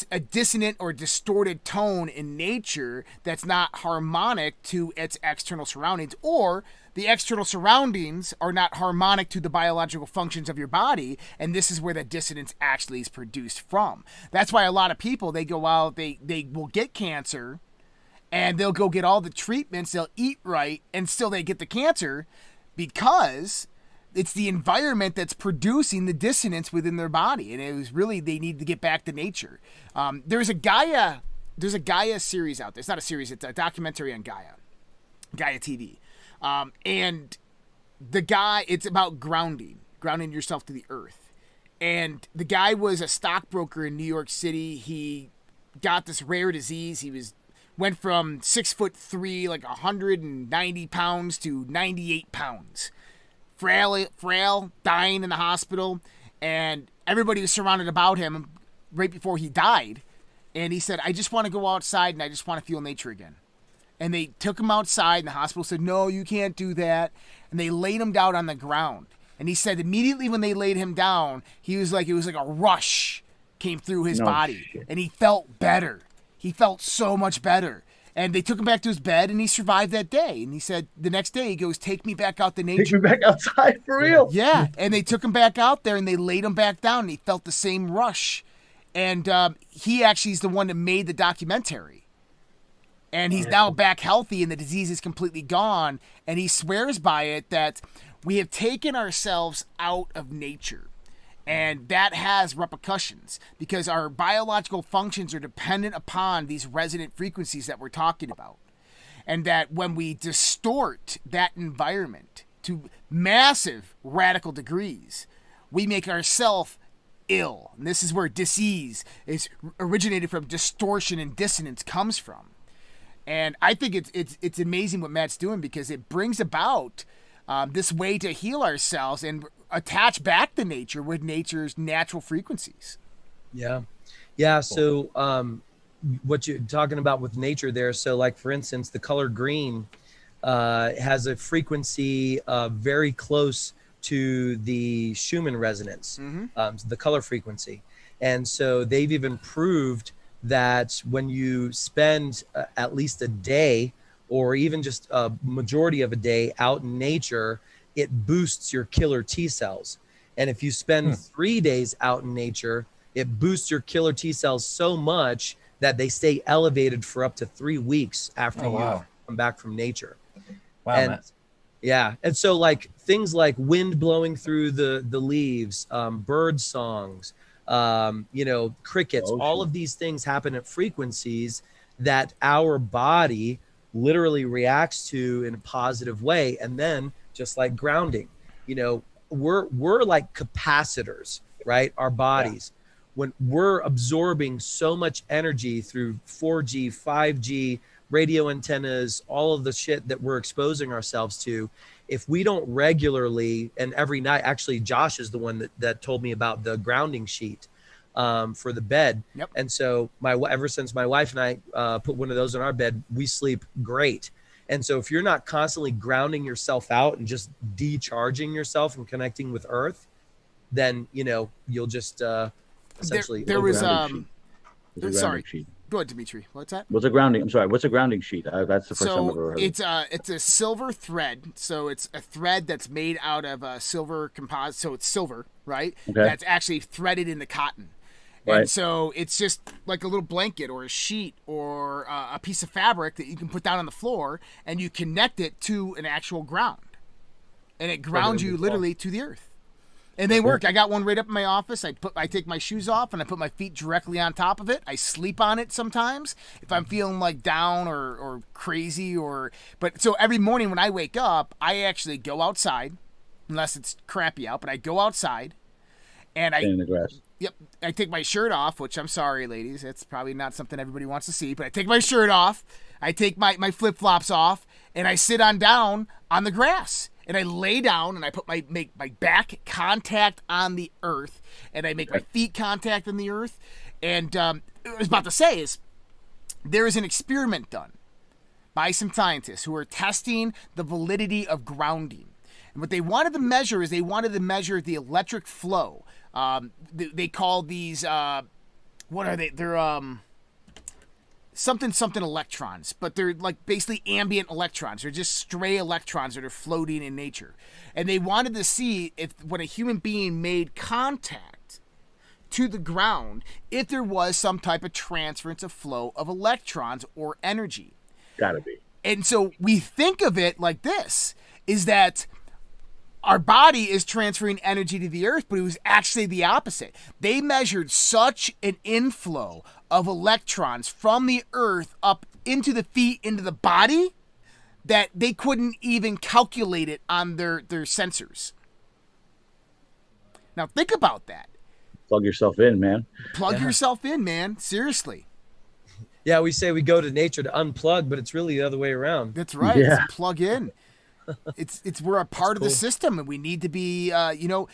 a dissonant or distorted tone in nature that's not harmonic to its external surroundings, or the external surroundings are not harmonic to the biological functions of your body, and this is where the dissonance actually is produced from. That's why a lot of people, they go out, they will get cancer, and they'll go get all the treatments, they'll eat right, and still they get the cancer, because it's the environment that's producing the dissonance within their body, and it was really they need to get back to nature. There's a Gaia series out there. It's not a series; it's a documentary on Gaia TV, and the guy, it's about grounding yourself to the earth. And the guy was a stockbroker in New York City. He got this rare disease. Went from 6'3", like 190 pounds to 98 pounds. Frail, dying in the hospital, and everybody was surrounded about him right before he died. And he said, I just want to go outside and I just want to feel nature again. And they took him outside, and the hospital said, no, you can't do that. And they laid him down on the ground. And he said immediately when they laid him down, it was like a rush came through his body. Shit. And he felt better. He felt so much better. And they took him back to his bed, and he survived that day. And he said the next day, he goes, take me back out to nature. Take me back outside, for real. Yeah. And they took him back out there, and they laid him back down, and he felt the same rush. And he actually is the one that made the documentary. And he's now back healthy, and the disease is completely gone. And he swears by it that we have taken ourselves out of nature. And that has repercussions because our biological functions are dependent upon these resonant frequencies that we're talking about. And that when we distort that environment to massive radical degrees, we make ourselves ill. And this is where disease is originated from. Distortion and dissonance comes from. And I think it's amazing what Matt's doing because it brings about this way to heal ourselves and attach back to nature with nature's natural frequencies. Yeah. So what you're talking about with nature there. So like, for instance, the color green has a frequency very close to the Schumann resonance, the color frequency. And so they've even proved that when you spend at least a day or even just a majority of a day out in nature, it boosts your killer T cells. And if you spend 3 days out in nature, it boosts your killer T cells so much that they stay elevated for up to 3 weeks after you come back from nature. Wow, and Matt. yeah. And so like things like wind blowing through the leaves, bird songs, crickets, all of these things happen at frequencies that our body literally reacts to in a positive way. And then just like grounding, we're like capacitors, right? Our bodies, when we're absorbing so much energy through 4G, 5G, radio antennas, all of the shit that we're exposing ourselves to, if we don't regularly and every night, actually Josh is the one that told me about the grounding sheet for the bed. Yep. And so ever since my wife and I put one of those in our bed, we sleep great. And so if you're not constantly grounding yourself out and just decharging yourself and connecting with earth, then, you'll just essentially. There was, sorry. Go ahead, Dimitri. What's that? What's a grounding? I'm sorry. What's a grounding sheet? That's the first time I've ever heard. It's a silver thread. So it's a thread that's made out of a silver composite. So it's silver, right? Okay. That's actually threaded into cotton. And so it's just like a little blanket or a sheet or a piece of fabric that you can put down on the floor, and you connect it to an actual ground, and it grounds you literally to the earth. And they work. I got one right up in my office. I take my shoes off and I put my feet directly on top of it. I sleep on it sometimes if I'm feeling like down or crazy but so every morning when I wake up, I actually go outside, unless it's crappy out, but I go outside and in the grass. Yep. I take my shirt off, which I'm sorry, ladies. It's probably not something everybody wants to see, but I take my shirt off. I take my flip-flops off and I sit down on the grass. And I lay down and I make my back contact on the earth, and I make my feet contact on the earth. And what I was about to say is there is an experiment done by some scientists who are testing the validity of grounding. And what they wanted to measure is the electric flow. They call these, what are they? They're something electrons, but they're like basically ambient electrons. They're just stray electrons that are floating in nature. And they wanted to see if when a human being made contact to the ground, if there was some type of transference of flow of electrons or energy. Gotta be. And so we think of it like this, is that our body is transferring energy to the earth, but it was actually the opposite. They measured such an inflow of electrons from the earth up into the feet, into the body, that they couldn't even calculate it on their sensors. Now think about that. Plug yourself in, man. Plug yourself in, man. Seriously. Yeah, we say we go to nature to unplug, but it's really the other way around. That's right. Yeah. It's plug in. It's we're a part of the system, and we need to be, and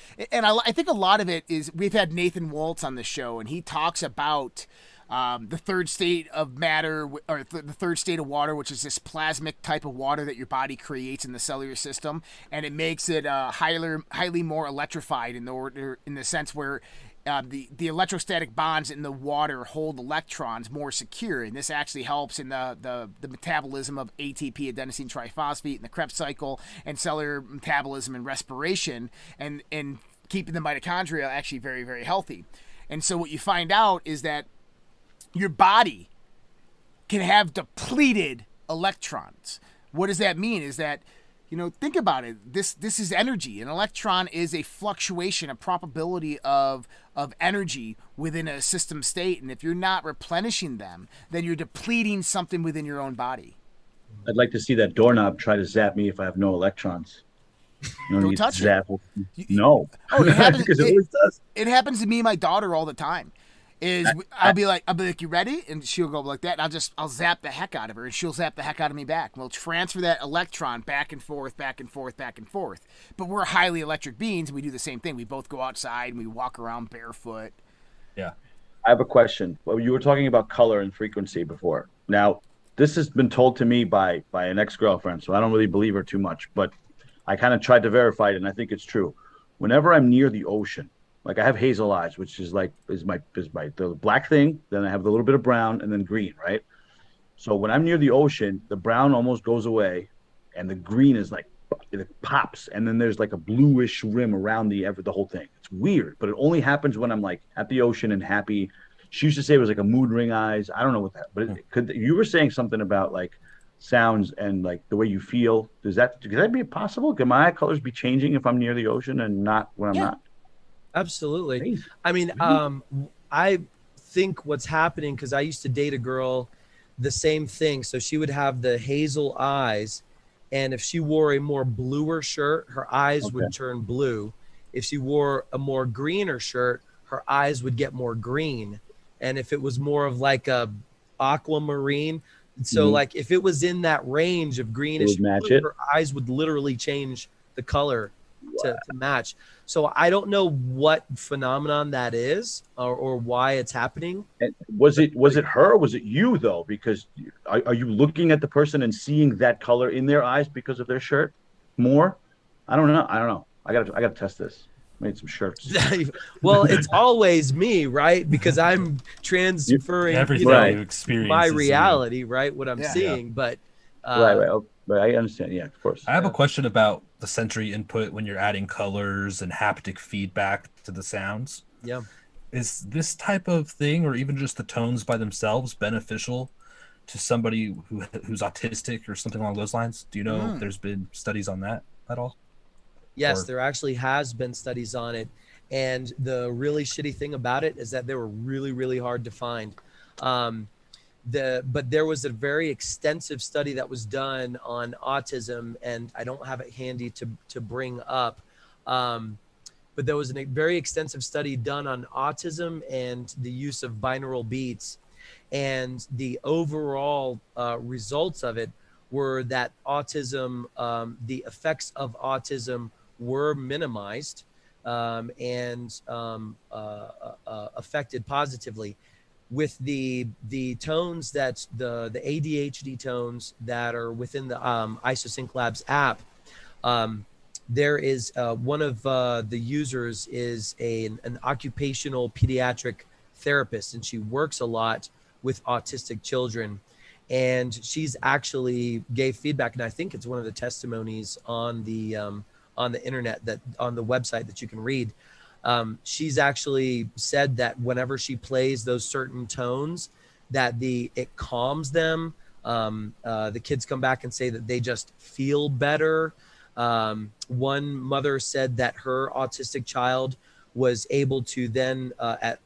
I think a lot of it is, we've had Nathan Waltz on the show, and he talks about the third state of matter, or the third state of water, which is this plasmic type of water that your body creates in the cellular system, and it makes it highly more electrified in the sense where the electrostatic bonds in the water hold electrons more secure, and this actually helps in the metabolism of ATP, adenosine triphosphate, and the Krebs cycle, and cellular metabolism and respiration, and keeping the mitochondria actually very, very healthy. And so what you find out is that your body can have depleted electrons. What does that mean? Is that, think about it. This is energy. An electron is a fluctuation, a probability of energy within a system state. And if you're not replenishing them, then you're depleting something within your own body. I'd like to see that doorknob try to zap me if I have no electrons. Don't touch it. it. No. Oh, it happens. Because it always does. It happens to me and my daughter all the time. I'll be like, you ready? And she'll go like that, and I'll zap the heck out of her, and she'll zap the heck out of me back. We'll transfer that electron back and forth, back and forth, back and forth. But we're highly electric beings, and we do the same thing. We both go outside, and we walk around barefoot. Yeah. I have a question. Well, you were talking about color and frequency before. Now, this has been told to me by an ex-girlfriend, so I don't really believe her too much, but I kind of tried to verify it, and I think it's true. Whenever I'm near the ocean, like I have hazel eyes, which is the black thing. Then I have the little bit of brown and then green, right? So when I'm near the ocean, the brown almost goes away, and the green is like, it pops, and then there's like a bluish rim around the whole thing. It's weird, but it only happens when I'm like at the ocean and happy. She used to say it was like a mood ring eyes. I don't know what that, but you were saying something about like sounds and like the way you feel. Could that be possible? Can my eye colors be changing if I'm near the ocean and not when I'm not? Absolutely. Crazy. I mean, I think what's happening, because I used to date a girl, the same thing. So she would have the hazel eyes, and if she wore a more bluer shirt, her eyes would turn blue. If she wore a more greener shirt, her eyes would get more green. And if it was more of like a aquamarine, so like if it was in that range of greenish blue, her eyes would literally change the color to match. So I don't know what phenomenon that is or why it's happening. And was it her or was it you though? Because are you looking at the person and seeing that color in their eyes because of their shirt more? I don't know. I gotta test this. Made some shirts. Well, it's always me, right? Because I'm transferring everything you experience, my reality, right? What I'm seeing, but right. Oh, but I understand. Yeah, of course. I have a question about the sensory input when you're adding colors and haptic feedback to the sounds. Yeah. Is this type of thing, or even just the tones by themselves, beneficial to somebody who's autistic or something along those lines? Do you know if there's been studies on that at all? Yes, there actually has been studies on it. And the really shitty thing about it is that they were really, really hard to find. But there was a very extensive study that was done on autism, and I don't have it handy to bring up. But there was a very extensive study done on autism and the use of binaural beats. And the overall results of it were that autism, the effects of autism were minimized and affected positively. With the tones that the ADHD tones that are within the ISOSYNC Labs app, there is one of the users is an occupational pediatric therapist, and she works a lot with autistic children. And she's actually gave feedback, and I think it's one of the testimonies on the internet, that on the website that you can read. She's actually said that whenever she plays those certain tones, that it calms them. The kids come back and say that they just feel better. One mother said that her autistic child was able to then at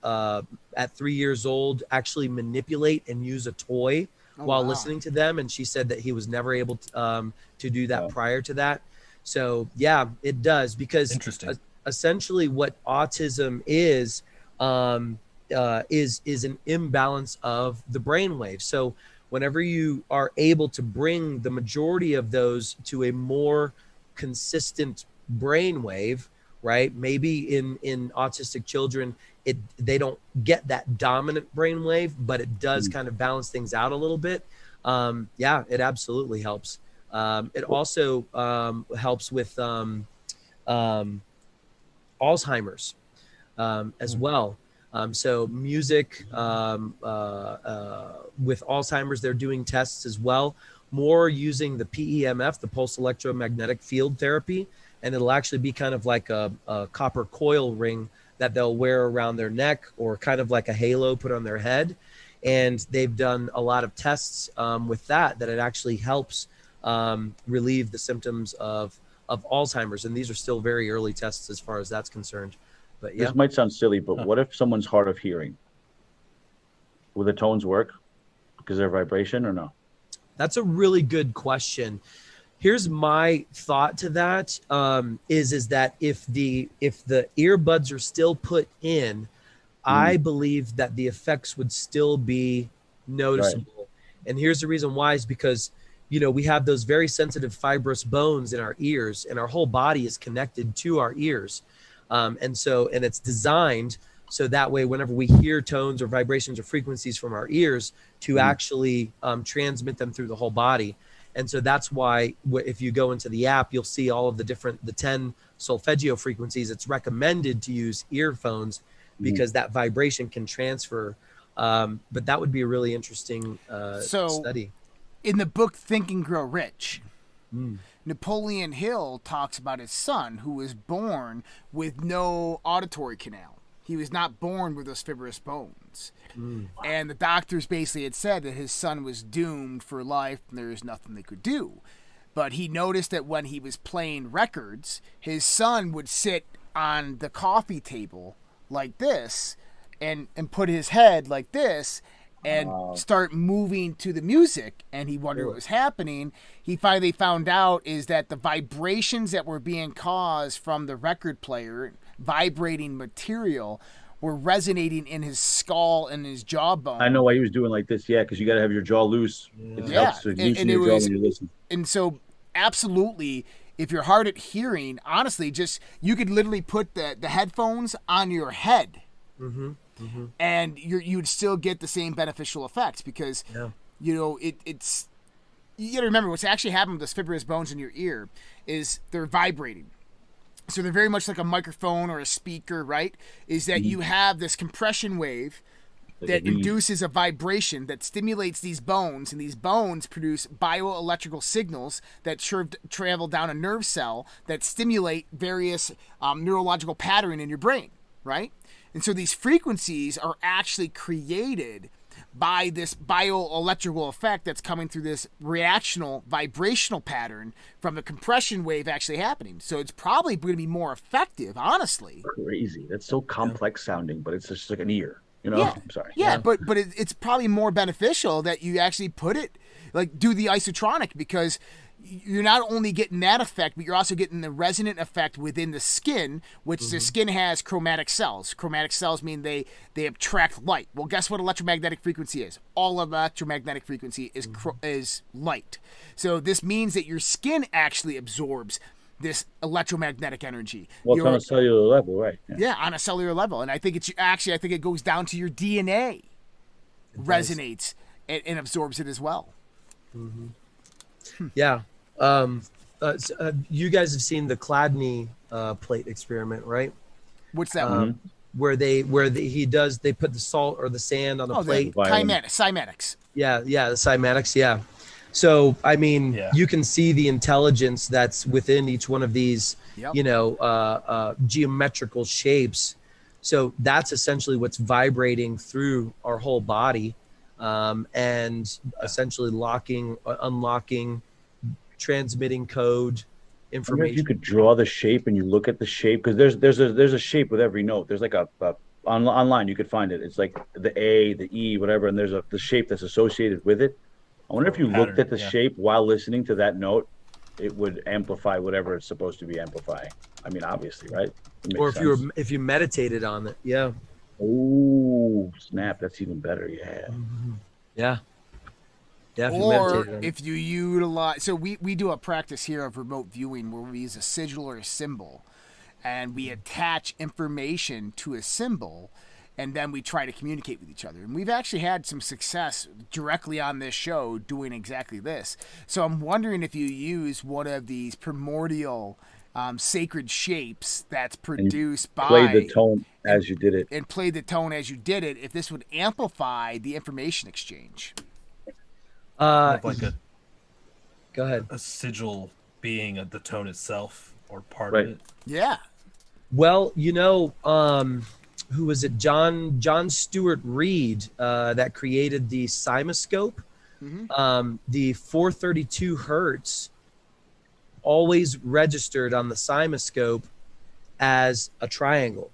3 years old actually manipulate and use a toy while listening to them, and she said that he was never able to do that prior to that. So yeah, it does, because essentially what autism is an imbalance of the brainwave. So whenever you are able to bring the majority of those to a more consistent brainwave, right? Maybe in autistic children, they don't get that dominant brainwave, but it does kind of balance things out a little bit. Yeah, it absolutely helps. It also helps with Alzheimer's as well. So music with Alzheimer's, they're doing tests as well, more using the PEMF, the pulse electromagnetic field therapy, and it'll actually be kind of like a copper coil ring that they'll wear around their neck, or kind of like a halo put on their head. And they've done a lot of tests with that it actually helps relieve the symptoms of Alzheimer's. And these are still very early tests as far as that's concerned. But yeah. This might sound silly, but what if someone's hard of hearing? Will the tones work because they're vibration or no? That's a really good question. Here's my thought to that, is that if the earbuds are still put in, I believe that the effects would still be noticeable. Right. And here's the reason why, is because, we have those very sensitive fibrous bones in our ears, and our whole body is connected to our ears. And it's designed so that way, whenever we hear tones or vibrations or frequencies from our ears, to actually transmit them through the whole body. And so that's why if you go into the app, you'll see all of the 10 solfeggio frequencies. It's recommended to use earphones because that vibration can transfer. But that would be a really interesting study. In the book Think and Grow Rich, Napoleon Hill talks about his son who was born with no auditory canal. He was not born with those fibrous bones. And the doctors basically had said that his son was doomed for life and there was nothing they could do. But he noticed that when he was playing records, his son would sit on the coffee table like this and put his head like this and start moving to the music, and he wondered what was happening. He finally found out is that the vibrations that were being caused from the record player, vibrating material, were resonating in his skull and his jawbone. I know why he was doing like this, because you got to have your jaw loose. It helps to loosen your jaw when you listen. And so, absolutely, if you're hard at hearing, honestly, you could literally put the headphones on your head. And you'd still get the same beneficial effects, because it's, you gotta remember what's actually happening with those fibrous bones in your ear is they're vibrating. So they're very much like a microphone or a speaker, right? Is that you have this compression wave that induces a vibration that stimulates these bones, and these bones produce bioelectrical signals that travel down a nerve cell that stimulate various neurological patterns in your brain, right? And so these frequencies are actually created by this bioelectrical effect that's coming through this reactional vibrational pattern from the compression wave actually happening. So it's probably going to be more effective, honestly. Crazy. That's so complex sounding, but it's just like an ear. Yeah. I'm sorry. Yeah, but it's probably more beneficial that you actually put it, like do the isotronic, because you're not only getting that effect, but you're also getting the resonant effect within the skin, which the skin has chromatic cells. Chromatic cells mean they attract light. Well, guess what electromagnetic frequency is? All electromagnetic frequency is light. So this means that your skin actually absorbs this electromagnetic energy. Well, it's on a cellular level, right? Yeah, on a cellular level. And I think I think it goes down to your DNA. Resonates and absorbs it as well. Yeah. You guys have seen the Chladni plate experiment, right? What's that one? Where they put the salt or the sand on the plate. Cymatics. Yeah, the cymatics, yeah. So, I mean, you can see the intelligence that's within each one of these, geometrical shapes. So that's essentially what's vibrating through our whole body, and essentially unlocking, transmitting code, I wonder if information. you could draw the shape and you look at the shape, because there's a shape with every note. There's like online you could find it. It's like the A, the E, whatever, and there's the shape that's associated with it. I wonder if you looked Pattern, at the yeah. shape while listening to that note, it would amplify whatever it's supposed to be amplifying. I mean, obviously, right? It Or makes if you meditated on it. Yeah. Oh, snap, that's even better. Yeah. Yeah. Yeah. If you Or meditated on it. if you utilize, so we do a practice here of remote viewing where we use a sigil or a symbol, and we attach information to a symbol, and then we try to communicate with each other. And we've actually had some success directly on this show doing exactly this. So I'm wondering if you use one of these primordial sacred shapes that's produced by Play the tone as you did it. and play the tone as you did it, if this would amplify the information exchange. Have like Go ahead. a sigil being the tone itself or part Right. of it. Yeah. Well, who was it? John Stewart Reed that created the cymoscope. The 432 hertz always registered on the cymoscope as a triangle.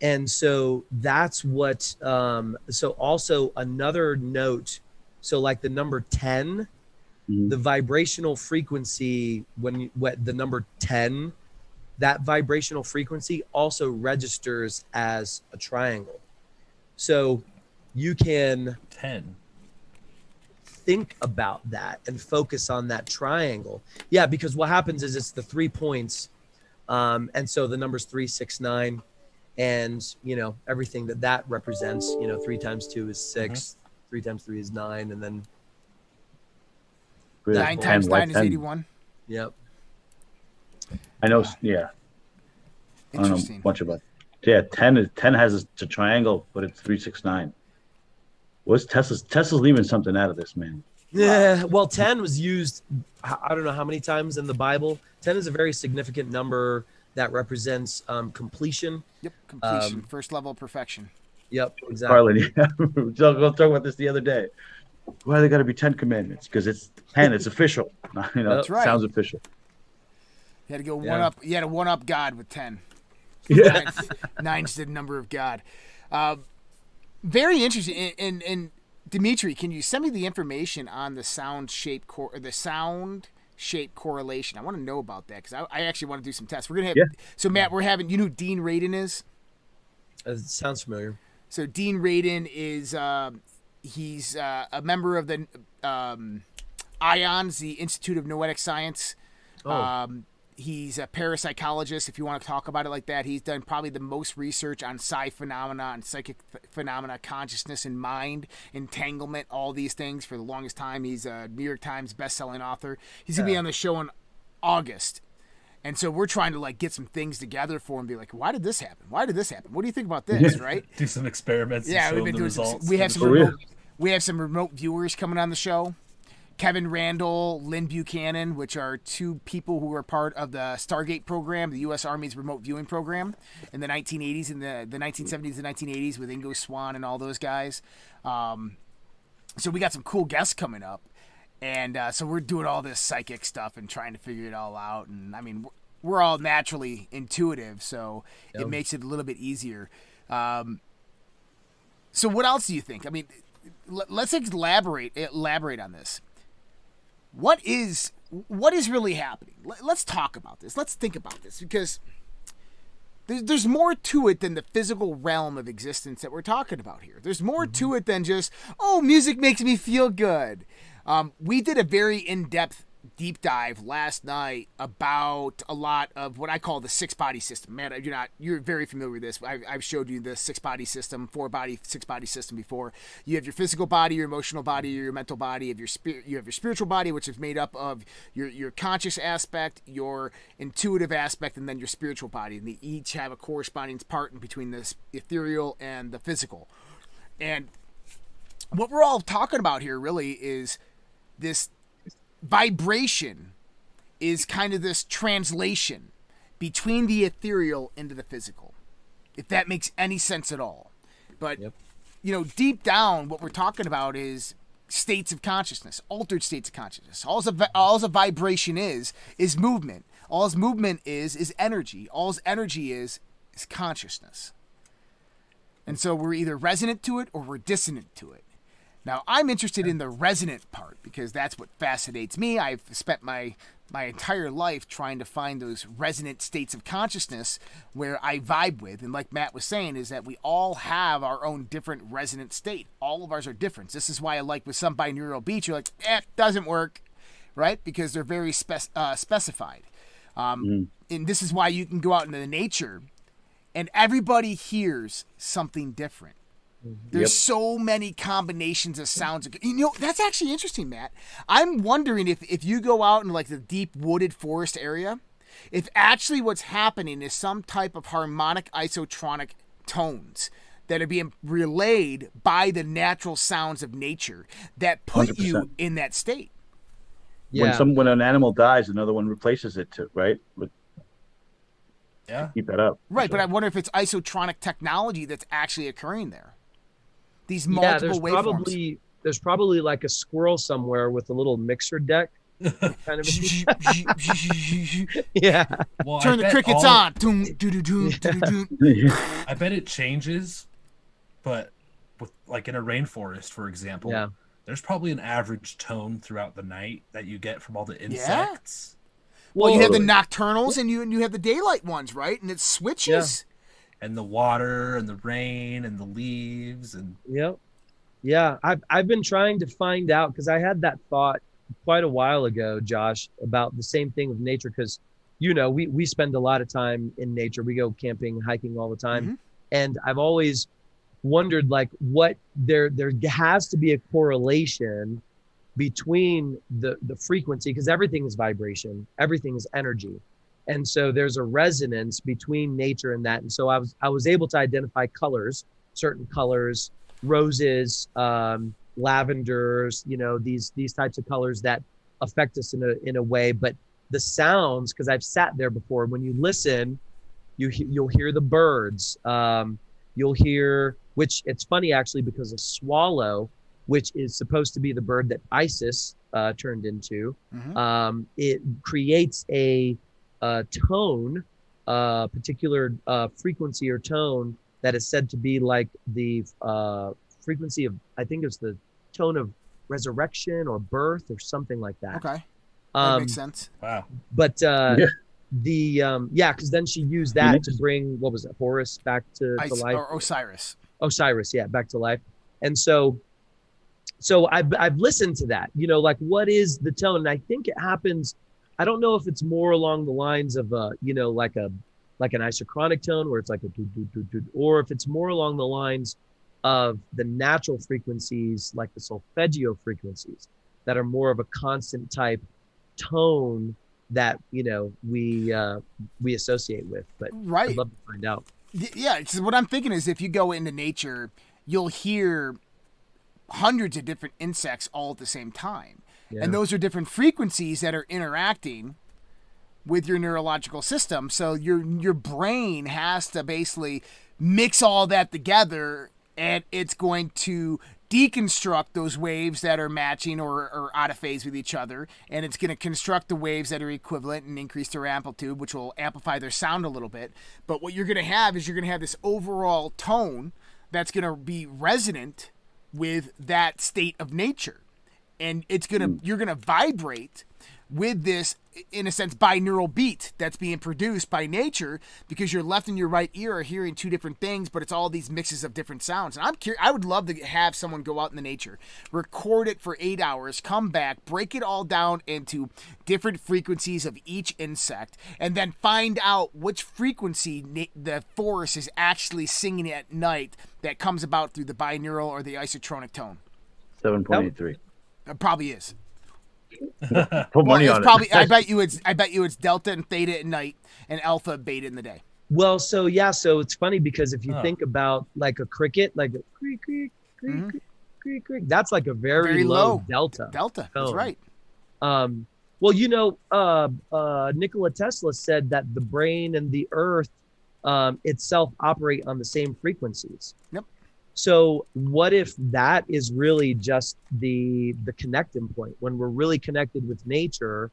And so that's what, so also another note, so like the number 10, the vibrational frequency, when the number 10, that vibrational frequency also registers as a triangle. So you can 10. think about that and focus on that triangle. Yeah, because what happens is it's the 3 points. And so the number's 3, 6, 9. And, everything that represents, 3 times 2 is 6, 3 times 3 is 9. And then, Really? 9 times 9 is 81. yep. I know. Yeah. I don't know Interesting. much about. Yeah, 10 has a triangle, but it's 3, 6, 9. What's Tesla's leaving something out of this, man? Yeah, well, 10 was used, I don't know how many times in the Bible. 10 is a very significant number that represents completion. Yep, completion, first level of perfection. Yep, exactly. Carlin, yeah. We'll talk about this the other day. Why they got to be 10 commandments? Because it's 10. It's official. That's right. Sounds official. You had to go Yeah. one up. You had to one up God with 10. Yeah. Nine's the number of God. Very interesting. And Dimitri, can you send me the information on the sound shape correlation? I want to know about that because I actually want to do some tests. We're gonna have. Yeah. So Matt, we're having. You know who Dean Radin is? It sounds familiar. So Dean Radin is he's a member of the IONS, the Institute of Noetic Science. He's a parapsychologist, if you want to talk about it like that. He's done probably the most research on psi phenomena and psychic phenomena, consciousness and mind, entanglement, all these things for the longest time. He's a New York Times best-selling author. He's going to be on the show in August. And so we're trying to get some things together for him, be like, why did this happen? Why did this happen? What do you think about this, right? Do some experiments. Yeah, and show we've been them the doing results. We have some remote viewers coming on the show. Kevin Randall, Lynn Buchanan, which are two people who were part of the Stargate program, the U.S. Army's remote viewing program in the 1980s, in the 1970s and 1980s with Ingo Swann and all those guys. So we got some cool guests coming up. And so we're doing all this psychic stuff and trying to figure it all out. And, I mean, we're all naturally intuitive, so it makes it a little bit easier. So what else do you think? I mean, let's elaborate on this. What is really happening? Let's talk about this. Let's think about this because there's more to it than the physical realm of existence that we're talking about here. There's more to it than just, music makes me feel good. We did a very in-depth deep dive last night about a lot of what I call the 6-body system. Man, you're very familiar with this. I've showed you the 6-body system, 4-body, 6-body system before. You have your physical body, your emotional body, your mental body, you have your spiritual body, which is made up of your conscious aspect, your intuitive aspect, and then your spiritual body. And they each have a corresponding part in between this ethereal and the physical. And what we're all talking about here really is this vibration is kind of this translation between the ethereal into the physical, if that makes any sense at all. But, deep down, what we're talking about is states of consciousness, altered states of consciousness. All a vibration is movement. All movement is energy. All energy is consciousness. And so we're either resonant to it or we're dissonant to it. Now, I'm interested in the resonant part because that's what fascinates me. I've spent my entire life trying to find those resonant states of consciousness where I vibe with. And like Matt was saying, is that we all have our own different resonant state. All of ours are different. This is why I like with some binaural beats, you're like, it doesn't work, right? Because they're very specified. And this is why you can go out into the nature and everybody hears something different. There's so many combinations of sounds. That's actually interesting, Matt. I'm wondering if you go out in like the deep wooded forest area, if actually what's happening is some type of harmonic isotronic tones that are being relayed by the natural sounds of nature that put 100%. you in that state. Yeah. When an animal dies, another one replaces it too, right? Yeah. Keep that up. Right, but I wonder if it's isotronic technology that's actually occurring there. These multiple waveforms. There's probably like a squirrel somewhere with a little mixer deck. Kind of. Yeah. Well, Turn the crickets on. I bet it changes, but with, like in a rainforest, for example, there's probably an average tone throughout the night that you get from all the insects. Well, you have the nocturnals and you have the daylight ones, right? And it switches. And the water and the rain and the leaves and I've been trying to find out because I had that thought quite a while ago, Josh, about the same thing with nature because we spend a lot of time in nature. We go camping, hiking all the time, and I've always wondered like what there has to be a correlation between the frequency because everything is vibration, everything is energy. And so there's a resonance between nature and that. And so I was able to identify colors, certain colors, roses, lavenders, these types of colors that affect us in a way. But the sounds, because I've sat there before, when you listen, you'll hear the birds. You'll hear, which it's funny actually because a swallow, which is supposed to be the bird that Isis turned into, it creates a tone, particular frequency or tone that is said to be like the frequency of, I think it's the tone of resurrection or birth or something like that. Okay. That makes sense. Wow. But because then she used that to bring, what was it, Horus back to life? Or Osiris. Osiris, back to life. And so I've listened to that, like what is the tone? And I think it happens, I don't know if it's more along the lines of like an isochronic tone where it's like a do, or if it's more along the lines of the natural frequencies, like the solfeggio frequencies that are more of a constant type tone that, we associate with, but I'd love to find out. Yeah. So what I'm thinking is if you go into nature, you'll hear hundreds of different insects all at the same time. Yeah. And those are different frequencies that are interacting with your neurological system. So your brain has to basically mix all that together, and it's going to deconstruct those waves that are matching or out of phase with each other, and it's going to construct the waves that are equivalent and increase their amplitude, which will amplify their sound a little bit. But what you're going to have is you're going to have this overall tone that's going to be resonant with that state of nature. And you're gonna vibrate with this, in a sense, binaural beat that's being produced by nature because your left and your right ear are hearing two different things, but it's all these mixes of different sounds. And I'm curious, I would love to have someone go out in the nature, record it for 8 hours, come back, break it all down into different frequencies of each insect, and then find out which frequency the forest is actually singing at night that comes about through the binaural or the isotronic tone. 7.83. It probably is. Put money on probably, it. I bet you it's delta and theta at night and alpha and beta in the day. Well, so it's funny because if you think about like a cricket, like a creak, creak, creak, creak, creak, that's like a very low delta. Delta, that's right. Well, Nikola Tesla said that the brain and the earth itself operate on the same frequencies. Yep. So what if that is really just the connecting point? When we're really connected with nature,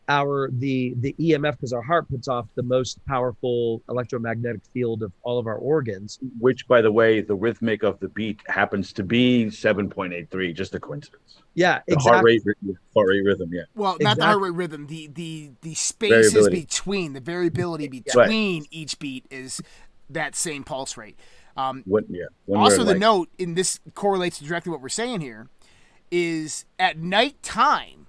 the EMF, because our heart puts off the most powerful electromagnetic field of all of our organs. Which, by the way, the rhythmic of the beat happens to be 7.83, just a coincidence. Yeah, the exactly. heart rate rhythm. Yeah. Well, not the heart rate rhythm. The spaces Variability. between, the variability between each beat is that same pulse rate. Also, the note in this correlates to directly what we're saying here is at nighttime,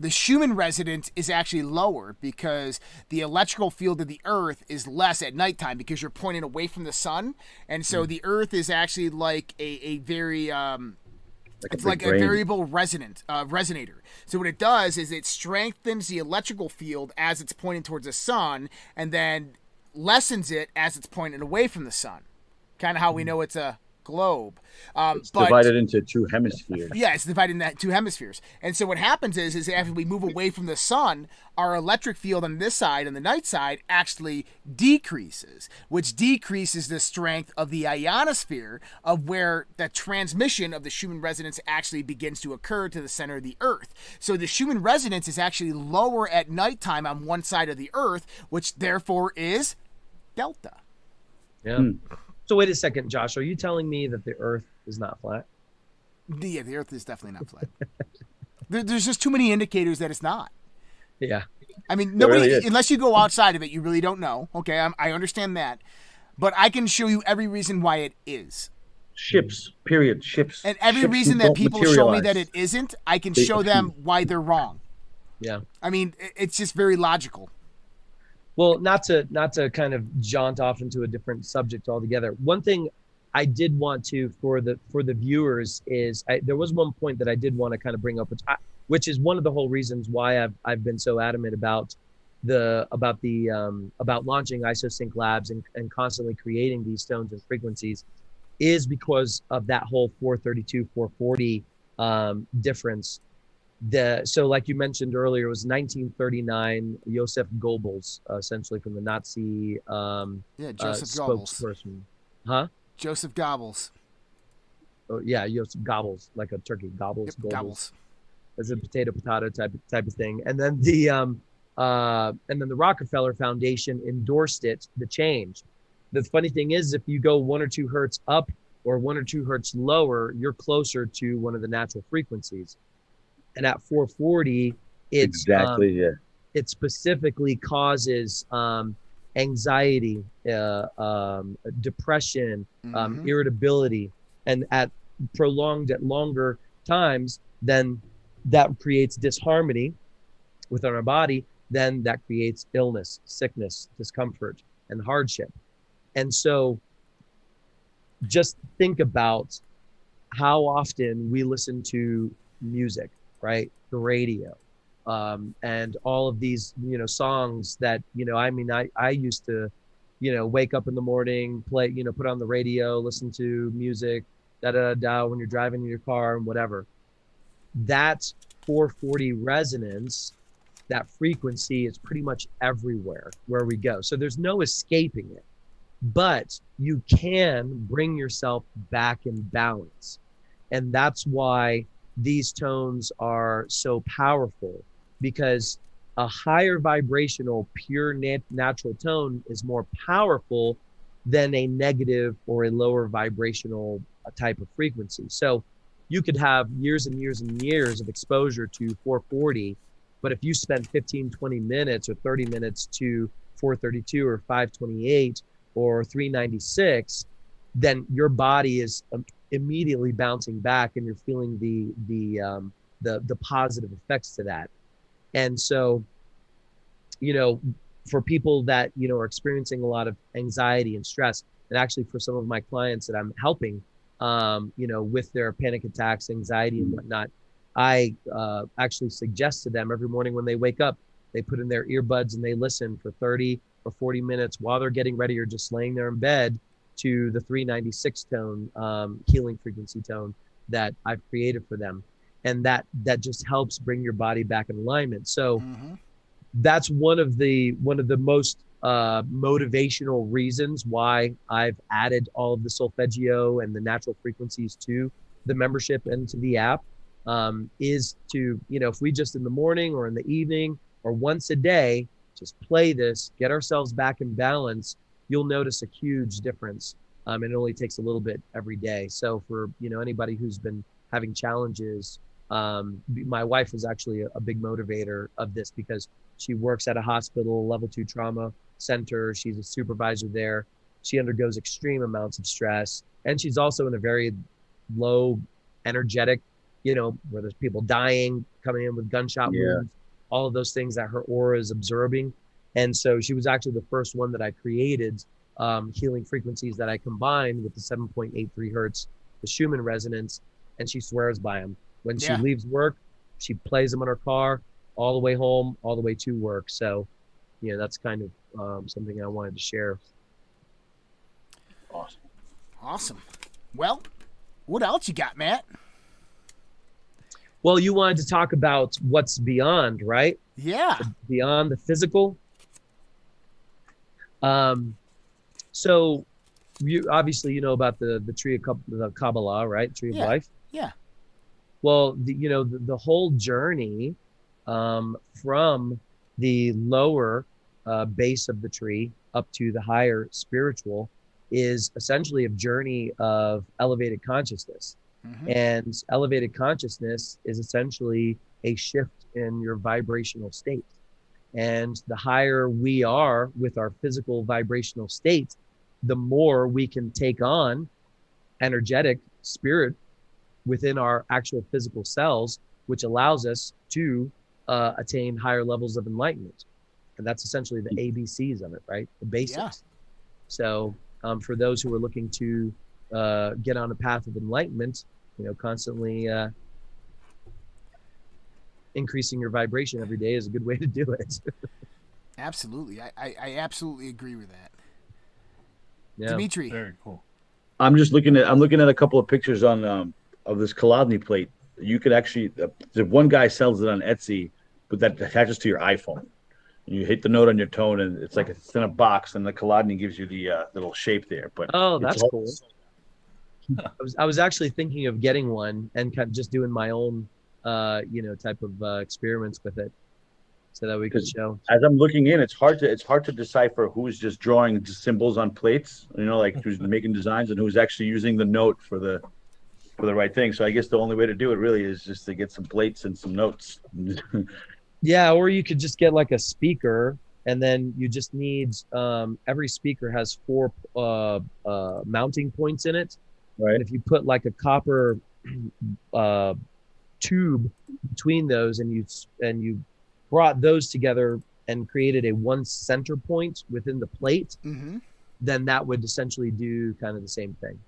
the Schumann resonance is actually lower because the electrical field of the Earth is less at nighttime because you're pointing away from the sun, and so the Earth is actually like a very it's like a variable resonator. So what it does is it strengthens the electrical field as it's pointing towards the sun, and then lessens it as it's pointing away from the sun. Kind of how we know it's a globe. It's divided into two hemispheres. Yeah, it's divided into two hemispheres. And so what happens is after we move away from the sun, our electric field on this side, on the night side, actually decreases, which decreases the strength of the ionosphere of where the transmission of the Schumann resonance actually begins to occur to the center of the Earth. So the Schumann resonance is actually lower at nighttime on one side of the Earth, which therefore is delta. Yeah. So wait a second, Josh. Are you telling me that the Earth is not flat? Yeah, the Earth is definitely not flat. There's just too many indicators that it's not. Yeah. I mean, nobody, unless you go outside of it, you really don't know. Okay, I understand that. But I can show you every reason why it is. Ships. And every reason that people show me that it isn't, I can show them why they're wrong. Yeah. I mean, it's just very logical. Well, not to kind of jaunt off into a different subject altogether. One thing I did want to for the viewers is there was one point that I did want to kind of bring up, which is one of the whole reasons why I've been so adamant about launching ISOSYNC labs and constantly creating these tones and frequencies, is because of that whole 432 440 difference. So like you mentioned earlier, it was 1939, Joseph Goebbels, essentially from the Nazi Joseph spokesperson. Huh? Joseph Goebbels. Oh yeah, Joseph Goebbels, like a turkey, gobbles, yep, gobbles. As a potato type of thing. And then the Rockefeller Foundation endorsed it, the change. The funny thing is, if you go 1 or 2 hertz up or 1 or 2 hertz lower, you're closer to one of the natural frequencies. And at 440, it specifically causes anxiety, depression, irritability, and at longer times, then that creates disharmony within our body. Then that creates illness, sickness, discomfort, and hardship. And so, just think about how often we listen to music, right? The radio, and all of these, songs that, I used to, wake up in the morning, play, put on the radio, listen to music, when you're driving in your car and whatever. That 440 resonance, that frequency is pretty much everywhere where we go. So there's no escaping it, but you can bring yourself back in balance. And that's why these tones are so powerful, because a higher vibrational, pure natural tone is more powerful than a negative or a lower vibrational type of frequency. So you could have years and years and years of exposure to 440, but if you spend 15, 20 minutes or 30 minutes to 432 or 528 or 396, then your body is immediately bouncing back, and you're feeling the positive effects to that. And so, for people that are experiencing a lot of anxiety and stress, and actually for some of my clients that I'm helping, with their panic attacks, anxiety, and whatnot, I actually suggest to them every morning when they wake up, they put in their earbuds and they listen for 30 or 40 minutes while they're getting ready or just laying there in bed to the 396 tone, healing frequency tone that I've created for them. And that just helps bring your body back in alignment. So that's one of the most motivational reasons why I've added all of the solfeggio and the natural frequencies to the membership and to the app, is to, if we just in the morning or in the evening or once a day, just play this, get ourselves back in balance, you'll notice a huge difference. And it only takes a little bit every day. So for, anybody who's been having challenges, my wife is actually a big motivator of this because she works at a hospital, level 2 trauma center. She's a supervisor there. She undergoes extreme amounts of stress. And she's also in a very low energetic, where there's people dying, coming in with gunshot wounds, all of those things that her aura is absorbing. And so she was actually the first one that I created, healing frequencies that I combined with the 7.83 hertz, the Schumann resonance, and she swears by them. When she leaves work, she plays them in her car all the way home, all the way to work. So, that's kind of something I wanted to share. Awesome. Well, what else you got, Matt? Well, you wanted to talk about what's beyond, right? Yeah. Beyond the physical. So you obviously, about the tree of the Kabbalah, right? Tree of life. Yeah. Well, the whole journey from the lower base of the tree up to the higher spiritual is essentially a journey of elevated consciousness. Mm-hmm. And elevated consciousness is essentially a shift in your vibrational state. And the higher we are with our physical vibrational state, the more we can take on energetic spirit within our actual physical cells, which allows us to attain higher levels of enlightenment. And that's essentially the ABCs of it, right? The basics. Yeah. So for those who are looking to get on a path of enlightenment, constantly increasing your vibration every day is a good way to do it. Absolutely. I absolutely agree with that. Yeah. Dimitri. Very cool. I'm looking at a couple of pictures on of this Chladni plate. You could actually, the one guy sells it on Etsy, but that attaches to your iPhone. And you hit the note on your tone, and it's like it's in a box, and the Chladni gives you the little shape there. But that's cool. I was actually thinking of getting one and kind of just doing my own, type of experiments with it, so that we could show. As I'm looking in, it's hard to decipher who's just drawing symbols on plates, like who's making designs and who's actually using the note for the right thing. So I guess the only way to do it really is just to get some plates and some notes. Yeah, or you could just get like a speaker, and then you just need every speaker has 4 mounting points in it. Right. And if you put like a copper tube between those, and you brought those together and created a one center point within the plate, mm-hmm. then that would essentially do kind of the same thing.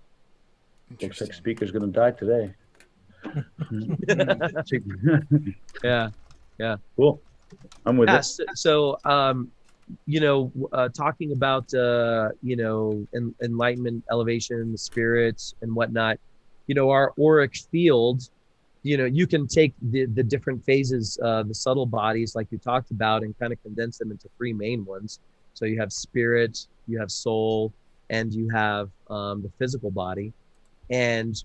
Looks like speaker's going to die today. Yeah. Cool. I'm with it. So, talking about, enlightenment, elevation, spirits and whatnot, our auric field, you can take the different phases, the subtle bodies like you talked about, and kind of condense them into 3 main ones. So you have spirit, you have soul, and you have the physical body. And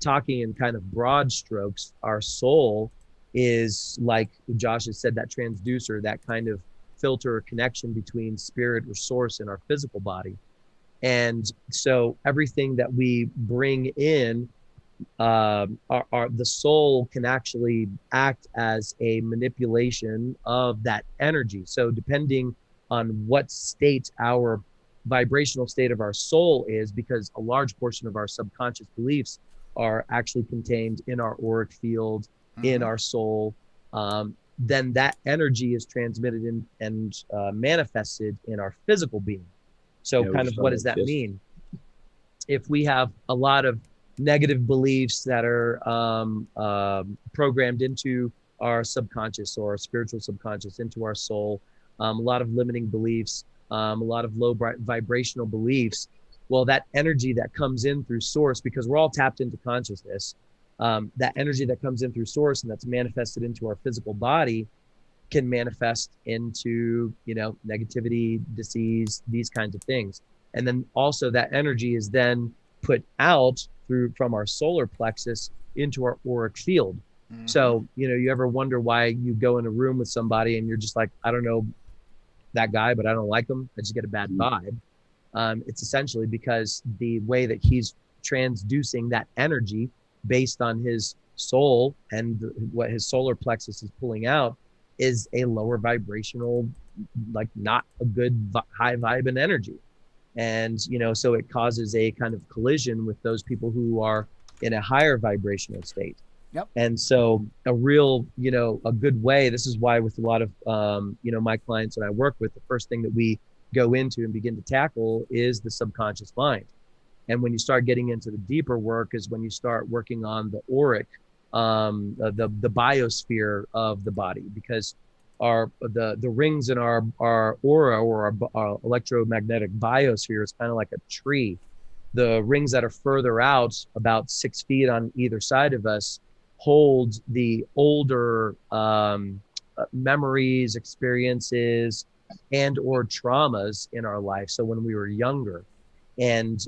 talking in kind of broad strokes, our soul is, like Josh has said, that transducer, that kind of filter or connection between spirit or source and our physical body. And so everything that we bring in, the soul can actually act as a manipulation of that energy. So depending on what state our vibrational state of our soul is, because a large portion of our subconscious beliefs are actually contained in our auric field, mm-hmm. in our soul, then that energy is transmitted and manifested in our physical being. So kind of what does that mean? If we have a lot of negative beliefs that are programmed into our subconscious or our spiritual subconscious, into our soul, a lot of limiting beliefs, a lot of low vibrational beliefs, well, that energy that comes in through source, because we're all tapped into consciousness, that energy that comes in through source and that's manifested into our physical body can manifest into, negativity, disease, these kinds of things. And then also that energy is then put out from our solar plexus into our auric field. Mm-hmm. So, you ever wonder why you go in a room with somebody and you're just like, I don't know that guy, but I don't like him. I just get a bad vibe. It's essentially because the way that he's transducing that energy based on his soul and what his solar plexus is pulling out is a lower vibrational, like not a good high vibe and energy. And, so it causes a kind of collision with those people who are in a higher vibrational state. Yep. And so a real, a good way, this is why with a lot of, my clients that I work with, the first thing that we go into and begin to tackle is the subconscious mind. And when you start getting into the deeper work is when you start working on the auric, the biosphere of the body, because the rings in our aura or our electromagnetic biosphere is kind of like a tree. The rings that are further out, about 6 feet on either side of us, hold the older memories, experiences, and or traumas in our life. So when we were younger, and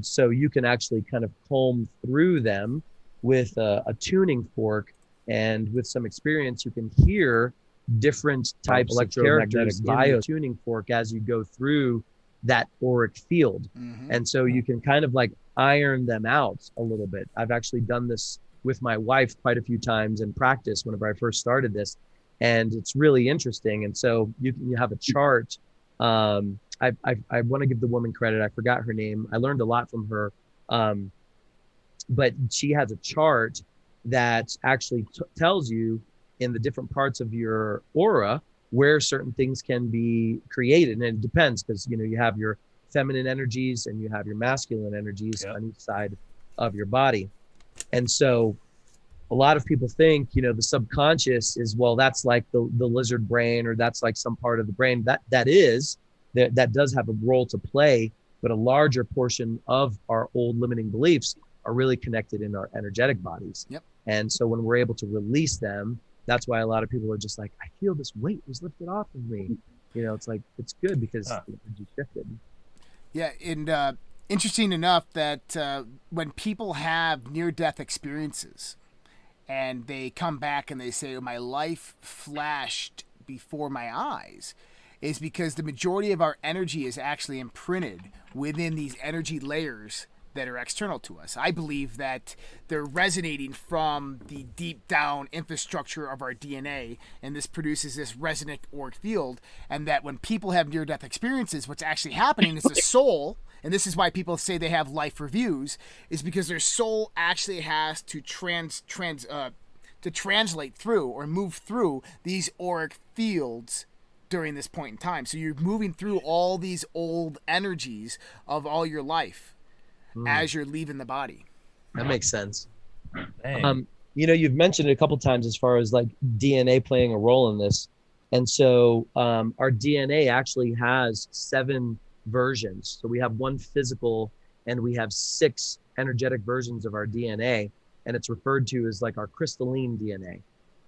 so you can actually kind of comb through them with a tuning fork, and with some experience, you can hear different types of characters in the tuning fork as you go through that auric field. Mm-hmm. And so you can kind of like iron them out a little bit. I've actually done this with my wife quite a few times in practice whenever I first started this, and it's really interesting. And so you have a chart. I want to give the woman credit. I forgot her name. I learned a lot from her. But she has a chart that actually tells you in the different parts of your aura where certain things can be created. And it depends because, you have your feminine energies and you have your masculine energies on each side of your body. And so a lot of people think, the subconscious is, well, that's like the lizard brain, or that's like some part of the brain. That does have a role to play, but a larger portion of our old limiting beliefs are really connected in our energetic bodies. Yep. And so when we're able to release them, that's why a lot of people are just like, I feel this weight was lifted off of me. It's like, it's good because the energy shifted. Yeah. And interesting enough that when people have near-death experiences and they come back and they say, my life flashed before my eyes, is because the majority of our energy is actually imprinted within these energy layers that are external to us. I believe that they're resonating from the deep down infrastructure of our DNA, and this produces this resonant auric field, and that when people have near-death experiences, what's actually happening is the soul, and this is why people say they have life reviews, is because their soul actually has to translate through or move through these auric fields during this point in time. So you're moving through all these old energies of all your life as you're leaving the body. That makes sense. You've mentioned it a couple times as far as like DNA playing a role in this. And so our DNA actually has 7 versions. So we have 1 physical and we have 6 energetic versions of our DNA. And it's referred to as like our crystalline DNA.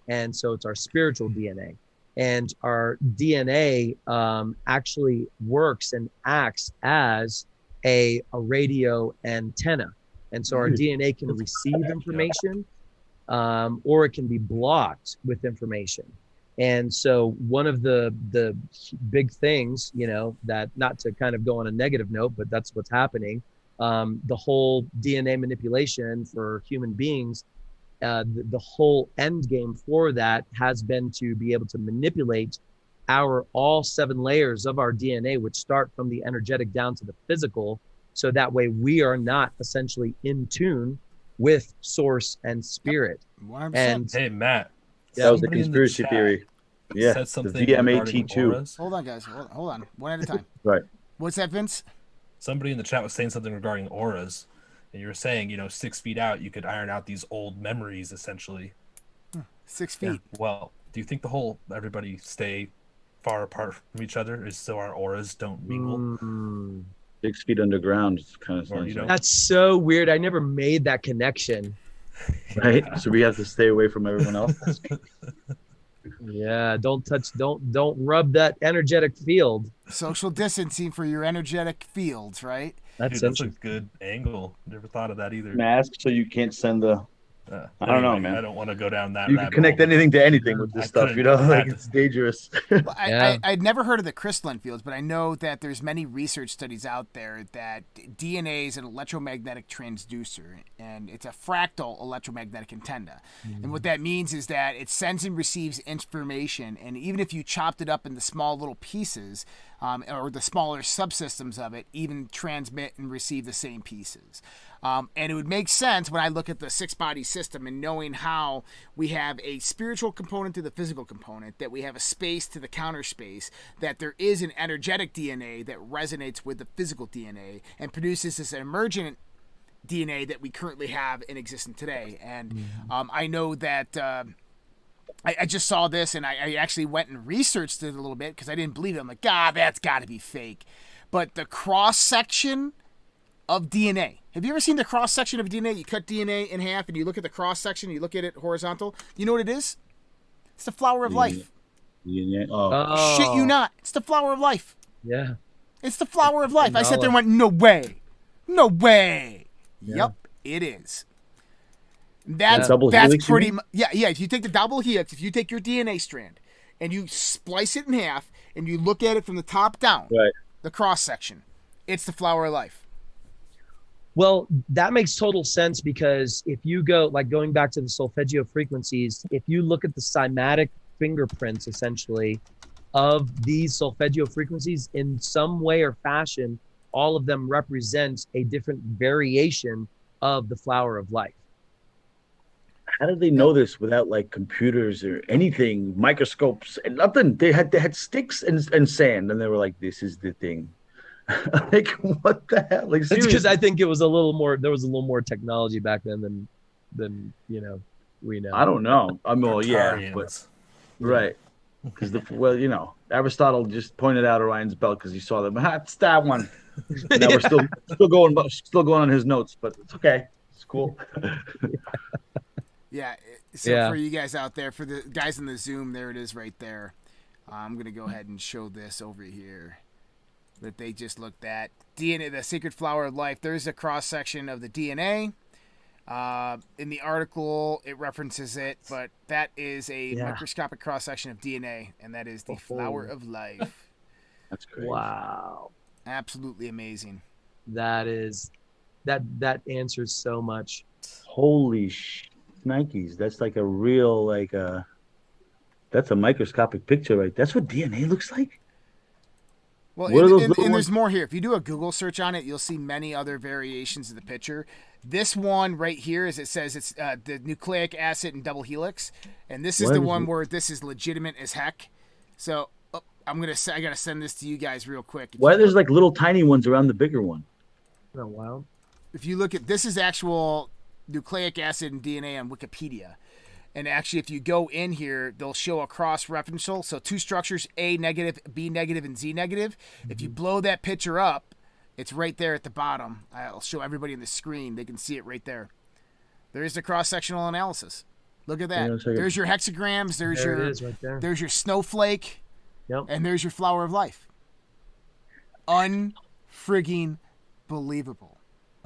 And so it's our spiritual DNA. And our DNA actually works and acts as a radio antenna. And so our DNA can receive information or it can be blocked with information. And so one of the big things, that, not to kind of go on a negative note, but that's what's happening, the whole DNA manipulation for human beings, the whole end game for that has been to be able to manipulate all 7 layers of our DNA, which start from the energetic down to the physical. So that way we are not essentially in tune with source and spirit. 100%. And hey, Matt, that was the conspiracy theory. Yeah. Said something the VMAT2. auras. Hold on, guys. Hold on. One at a time. Right. What's that, Vince? Somebody in the chat was saying something regarding auras. And you were saying, 6 feet out, you could iron out these old memories, essentially. 6 feet. Yeah. Well, do you think everybody stay far apart from each other is so our auras don't mingle? 6 feet underground kind of sounds like. That's so weird. I never made that connection. Right? So we have to stay away from everyone else. Yeah, don't touch, don't rub that energetic field. Social distancing for your energetic fields, right? That's Dude, that's a interesting. good angle. Never thought of that either. Mask so you can't send the. I don't know, Anyway, man. I don't want to go down that You can rabbit connect hole. anything to anything with this I stuff, couldn't- you know, I like had to- it's dangerous. Well, Yeah. I'd never heard of the crystalline fields, but I know that there's many research studies out there that DNA is an electromagnetic transducer, and it's a fractal electromagnetic antenna. And what that means is that it sends and receives information, and even if you chopped it up into small little pieces, or the smaller subsystems of it, even transmit and receive the same pieces. And it would make sense when I look at the six-body system and knowing how we have a spiritual component to the physical component, that we have a space to the counter space, that there is an energetic DNA that resonates with the physical DNA and produces this emergent DNA that we currently have in existence today. And I know that I just saw this, and I actually went and researched it a little bit because I didn't believe it. I'm like, that's got to be fake. But the cross-section of DNA. Have you ever seen the cross-section of DNA? You cut DNA in half, and you look at the cross-section, you look at it horizontal. You know what it is? It's the flower of life. Yeah. Oh. Shit you not. It's the flower of life. Yeah. It's the flower of life. I sat there and went, no way. No way. Yeah. Yep, it is. That's Double helix, you pretty mean? much, yeah. If you take the double helix, if you take your DNA strand and you splice it in half and you look at it from the top down, Right. the cross section, it's the flower of life. Well, that makes total sense, because if you go, like going back to the solfeggio frequencies, if you look at the cymatic fingerprints essentially of these solfeggio frequencies, in some way or fashion, all of them represent a different variation of the flower of life. How did they know this without like computers or anything, microscopes and nothing? They had sticks and sand, and they were like, "This is the thing." Like, what the hell? Like, It's seriously. because I think it was a little more. There was a little more technology back then than we know. I don't know. I mean, well, yeah, but Tartarians. right. Because Aristotle just pointed out Orion's belt because he saw them. It's that one. Now we're still going on his notes, but it's okay. It's cool. Yeah. So Yeah. for you guys out there, for the guys in the Zoom, there it is right there. I'm going to go ahead and show this over here that they just looked at. DNA, the Sacred Flower of Life. There's a cross-section of the DNA. In the article, it references it, but that is a microscopic cross-section of DNA, and that is the flower of life. That's great. Wow, Absolutely amazing. that answers so much. Holy Nikes. That's like a real, that's a microscopic picture, right? That's what DNA looks like? Well, What are those and little there's ones? more here. If you do a Google search on it, you'll see many other variations of the picture. This one right here, as it says, it's the nucleic acid and double helix, and this is What the is one it? where this is legitimate as heck. So I gotta send this to you guys real quick. Why are there's like little tiny ones around the bigger one? Oh wow. If you look at this, is actual nucleic acid and DNA on Wikipedia. And actually, if you go in here, they'll show a cross-referential. So two structures, A negative, B negative, and Z negative. If you blow that picture up, it's right there at the bottom. I'll show everybody on the screen. They can see it right there. There's the cross-sectional analysis. Look at that. Yeah, so There's your hexagrams. There's There your it is right there. there's your snowflake. Yep. And there's your flower of life. Unfrigging believable.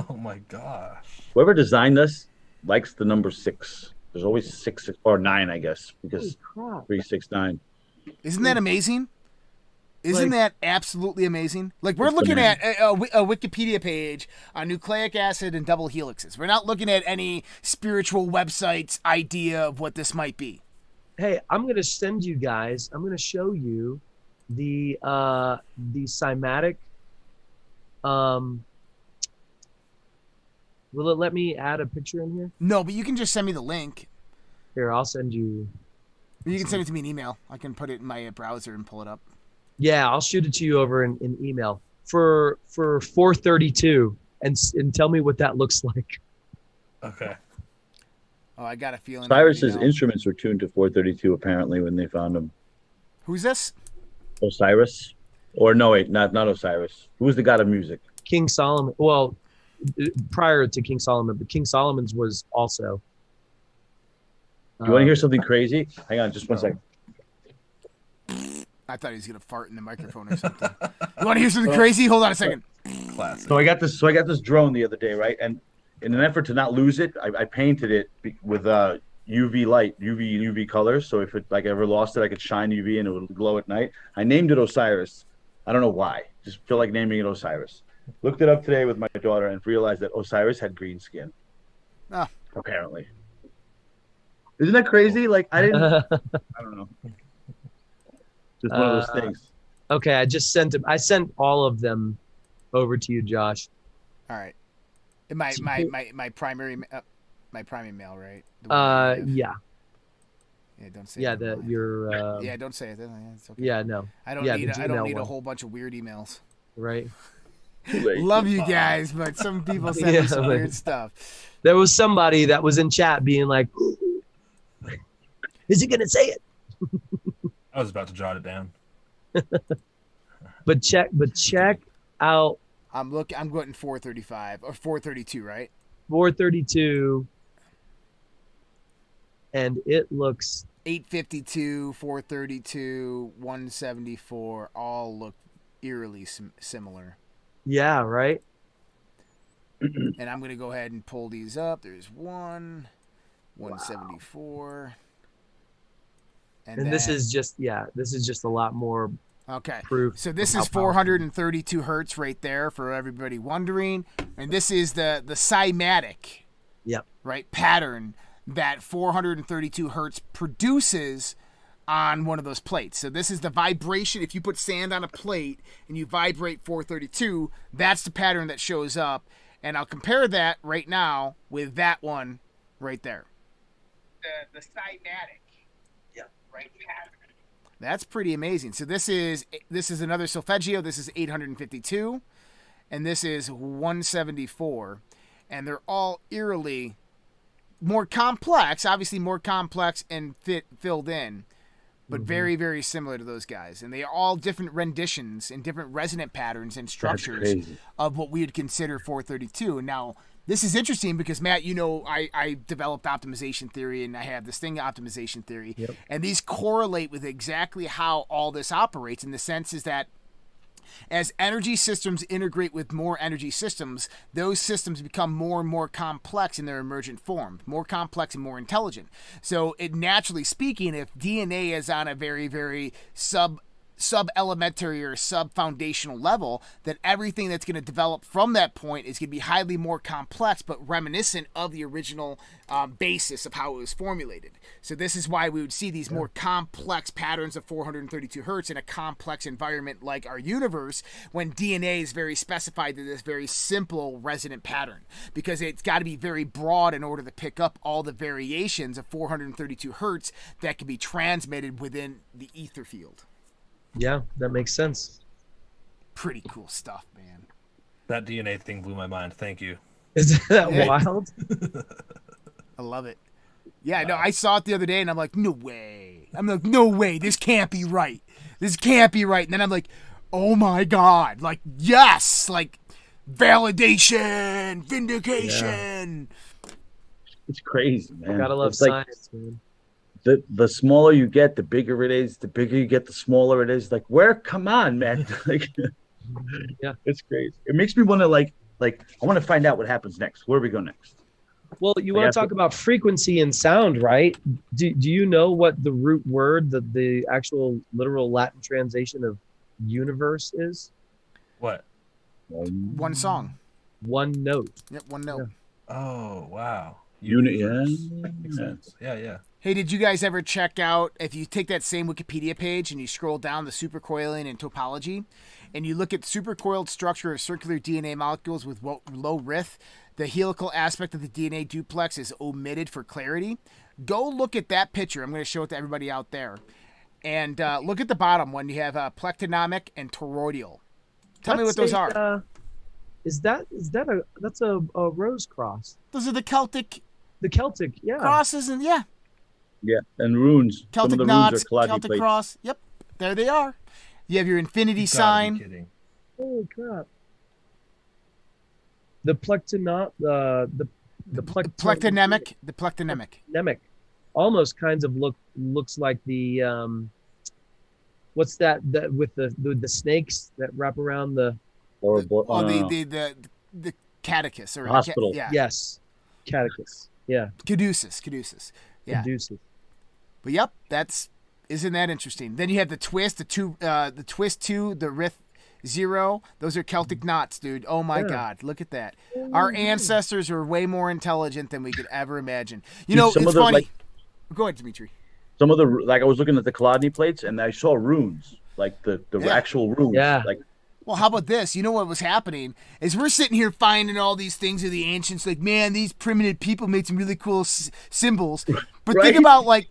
Oh my gosh. Whoever designed this likes the number 6. There's always 6 or 9, I guess, because Holy crap. 3, 6, 9. Isn't that amazing? Isn't that absolutely amazing? Like, we're It's looking at bananas. a Wikipedia page on nucleic acid and double helixes. We're not looking at any spiritual website's idea of what this might be. Hey, I'm gonna send you guys. I'm gonna show you the cymatic. Will it let me add a picture in here? No, but you can just send me the link. Here, I'll send you. You can send it to me in email. I can put it in my browser and pull it up. Yeah, I'll shoot it to you over in email for 432, and tell me what that looks like. Okay. Oh, I got a feeling. Cyrus's everybody knows. instruments were tuned to 432 apparently when they found him. Who's this? Osiris? Or no, wait, not Osiris. Who was the god of music? King Solomon. Well, prior to King Solomon, but King Solomon's was also. You want to hear something crazy? Hang on just one second. I thought he was gonna fart in the microphone or something. You want to hear something crazy? Hold on a second. Classic. So I got this drone the other day, right? And in an effort to not lose it, I painted it with UV light, UV colors. So if it like ever lost it, I could shine UV and it would glow at night. I named it Osiris. I don't know why. Just feel like naming it Osiris. Looked it up today with my daughter and realized that Osiris had green skin. Ah. Apparently. Isn't that crazy? Like I don't know. Just one of those things. Okay, I just sent them. I sent all of them over to you, Josh. All right. My primary mail, right? Yeah. Yeah, don't say. Yeah, that. your. Yeah, don't say it. It's okay. Yeah, no. I don't need a whole bunch of weird emails. Right. Love you guys, but some people send me some weird stuff. There was somebody that was in chat being like, "Is he gonna say it?" I was about to jot it down. But check out. I'm going 435 or 432, right? 432, and it looks 852, 432, 174 all look eerily similar. Yeah, right. And I'm going to go ahead and pull these up. There's 174. And this is just a lot more. Okay. Proof. So this is 432 hertz right there for everybody wondering, and this is the cymatic. Yep. Right, pattern that 432 hertz produces on one of those plates. So this is the vibration. If you put sand on a plate and you vibrate 432, that's the pattern that shows up. And I'll compare that right now with that one right there. The cymatic. Yeah. Right pattern. That's pretty amazing. So this is another solfeggio. This is 852, and this is 174, and they're all eerily more complex. Obviously, more complex and filled in, but very, very similar to those guys. And they are all different renditions and different resonant patterns and structures of what we would consider 432. Now, this is interesting because, Matt, I developed optimization theory, and I have this thing, optimization theory. Yep. And these correlate with exactly how all this operates, in the sense is that as energy systems integrate with more energy systems, those systems become more and more complex in their emergent form, more complex and more intelligent. So it, naturally speaking, if DNA is on a very, very sub-elementary or sub-foundational level, that everything that's going to develop from that point is going to be highly more complex, but reminiscent of the original basis of how it was formulated. So this is why we would see these more complex patterns of 432 hertz in a complex environment like our universe, when DNA is very specified to this very simple resonant pattern, because it's got to be very broad in order to pick up all the variations of 432 hertz that can be transmitted within the ether field. Yeah, that makes sense. Pretty cool stuff, man. That DNA thing blew my mind. Thank you. Isn't that wild? I love it. Yeah, no, I saw it the other day, and I'm like, no way. No way. This can't be right. This can't be right. And then I'm like, oh my God. Like, yes. Like, validation, vindication. Yeah. It's crazy, man. Gotta love science, man. The smaller you get, the bigger it is. The bigger you get, the smaller it is. Like, come on, man. Like, yeah, it's crazy. It makes me want to like I want to find out what happens next. Where do we go next? Well, you want to talk about frequency and sound, right? Do you know what the root word, the actual literal Latin translation of universe is? What? One song. One note. Yep, one note. Yeah. Oh, wow. Unit, yeah. Makes sense. Yeah. Hey, did you guys ever check out, if you take that same Wikipedia page and you scroll down the supercoiling and topology, and you look at supercoiled structure of circular DNA molecules with low Rith, the helical aspect of the DNA duplex is omitted for clarity. Go look at that picture. I'm going to show it to everybody out there. And look at the bottom one. You have plectonomic and toroidal. Tell me what those are. That's a rose cross? Those are the Celtic. The Celtic, yeah. Crosses, and yeah. Yeah, and runes. Celtic Some of the knots, runes are Celtic plates. cross. Yep, there they are. You have your infinity You gotta be sign. kidding. Holy crap! The plectonot, the Plectonemic. The plectonemic. Plectonemic, almost kinds of looks like the what's that with the snakes that wrap around the the catechus or hospital. yeah. Yes, catechus. Yeah, Caduceus. Yeah. caduceus. But yep, isn't that interesting? Then you have the twist, the twist 2, the rith 0. Those are Celtic knots, dude. Oh my God, look at that. Our ancestors are way more intelligent than we could ever imagine. You know, it's funny. Go ahead, Dimitri. Some of the, like, I was looking at the Chladni plates and I saw runes, like the actual runes. Yeah. Like, well, how about this? You know what was happening is we're sitting here finding all these things of the ancients. Like, man, these primitive people made some really cool symbols. But Right?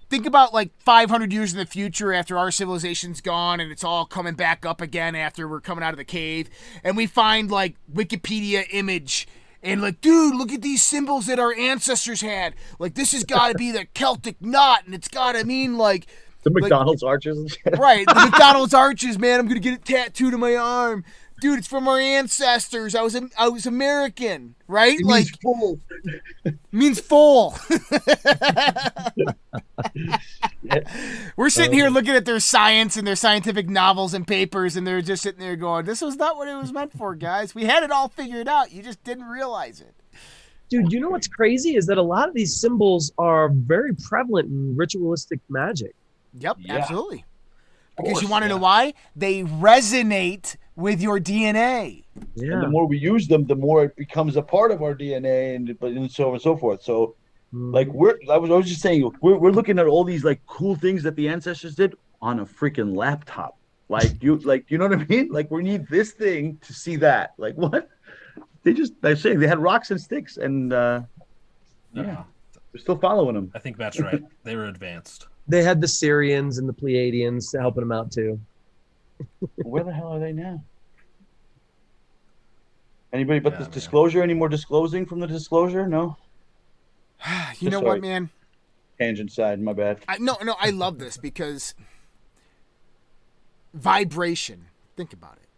think about like 500 years in the future after our civilization's gone and it's all coming back up again after we're coming out of the cave, and we find like Wikipedia image. And like, dude, look at these symbols that our ancestors had. Like, this has got to be the Celtic knot, and it's got to mean like the McDonald's arches and shit. right, the McDonald's arches, man. I'm gonna get it tattooed on my arm, dude. It's from our ancestors. I was American, right? It like means full. means full. We're sitting here looking at their science and their scientific novels and papers, and they're just sitting there going, "This was not what it was meant for, guys. We had it all figured out. You just didn't realize it." Dude, you know what's crazy is that a lot of these symbols are very prevalent in ritualistic magic. Yep, Yeah. absolutely. Because course, you want to yeah. know why? They resonate with your DNA. And Yeah. the more we use them, the more it becomes a part of our DNA, and so on and so forth. So, like, I was just saying, we're looking at all these like cool things that the ancestors did on a freaking laptop. You know what I mean? Like, we need this thing to see that. Like, what? They're saying they had rocks and sticks, and yeah, we're still following them. I think Matt's right. They were advanced. They had the Syrians and the Pleiadians helping them out too. Where the hell are they now? Anybody but Yeah, this man. disclosure? Any more disclosing from the disclosure? No. You know Sorry. what, man? Tangent side, my bad. No, I love this because vibration. Think about it.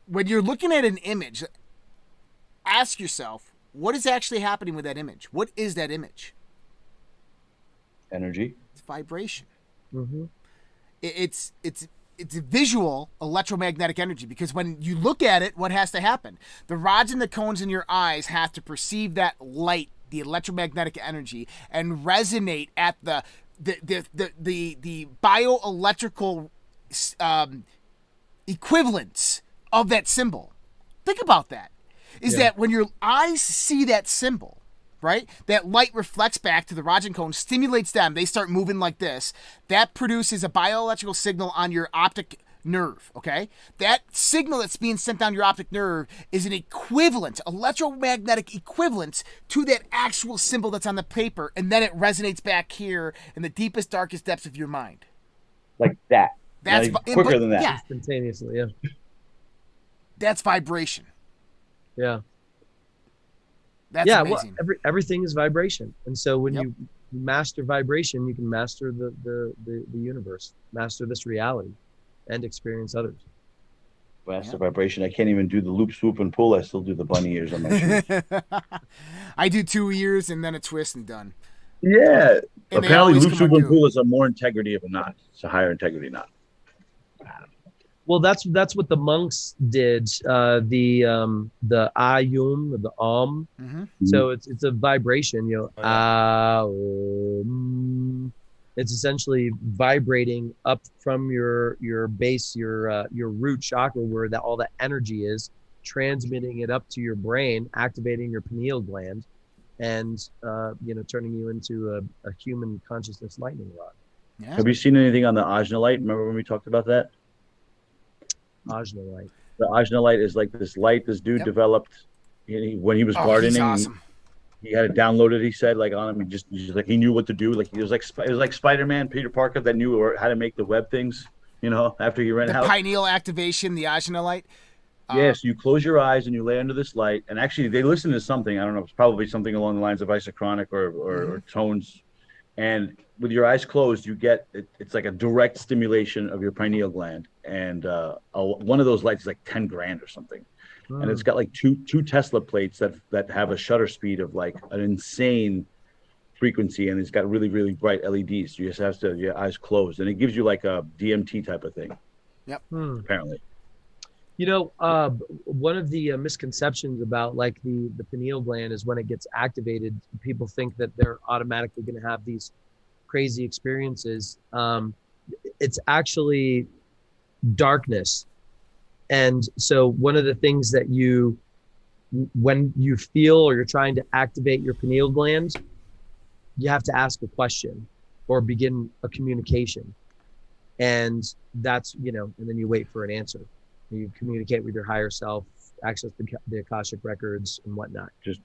When you're looking at an image, ask yourself, what is actually happening with that image? What is that image? Energy. It's vibration. Mm-hmm. It's a visual electromagnetic energy, because when you look at it, what has to happen? The rods and the cones in your eyes have to perceive that light, the electromagnetic energy, and resonate at the bioelectrical equivalence of that symbol. Think about that. That when your eyes see that symbol, right, that light reflects back to the rods and cones, stimulates them, they start moving like this. That produces a bioelectrical signal on your optic nerve, okay? That signal that's being sent down your optic nerve is an equivalent, electromagnetic equivalent to that actual symbol that's on the paper, and then it resonates back here in the deepest, darkest depths of your mind. Like that. That's quicker than that. Yeah, Instantaneously, yeah. that's vibration. Yeah. That's Well, amazing. everything is vibration. And so when Yep. you master vibration, you can master the universe, master this reality, and experience others. Faster vibration. I can't even do the loop, swoop, and pull. I still do the bunny ears on my shoes. I do 2 ears and then a twist and done. Yeah. And they Apparently, always loop, come swoop, undue. and pull is a more integrity of a knot. It's a higher integrity knot. Well, that's what the monks did. The ayum, the Mm-hmm. So it's a vibration. You know, it's essentially vibrating up from your base, your root chakra, where all that energy is, transmitting it up to your brain, activating your pineal gland, and turning you into a human consciousness lightning rod. Yeah. Have you seen anything on the Ajna light? Remember when we talked about that? Ajna light. The Ajna light is like this light this dude developed when he was gardening. He's awesome. He had it downloaded. He said, like, on him, he knew what to do. Like, it was like Spider-Man, Peter Parker, that knew how to make the web things. After he ran The out. pineal activation, the ajna light. Yes, you close your eyes and you lay under this light. And actually, they listen to something. I don't know. It's probably something along the lines of isochronic or tones. And with your eyes closed, you get it's like a direct stimulation of your pineal gland. And one of those lights is like 10 grand or something. And it's got like two Tesla plates that have a shutter speed of like an insane frequency, and it's got really, really bright LEDs. You just have to your eyes closed, and it gives you like a DMT type of thing. Yep. Apparently. You know, one of the misconceptions about like the pineal gland is when it gets activated, people think that they're automatically going to have these crazy experiences. It's actually darkness. And so one of the things that when you feel or you're trying to activate your pineal gland, you have to ask a question or begin a communication. And that's, you know, and then you wait for an answer. You communicate with your higher self, access the Akashic records and whatnot. Just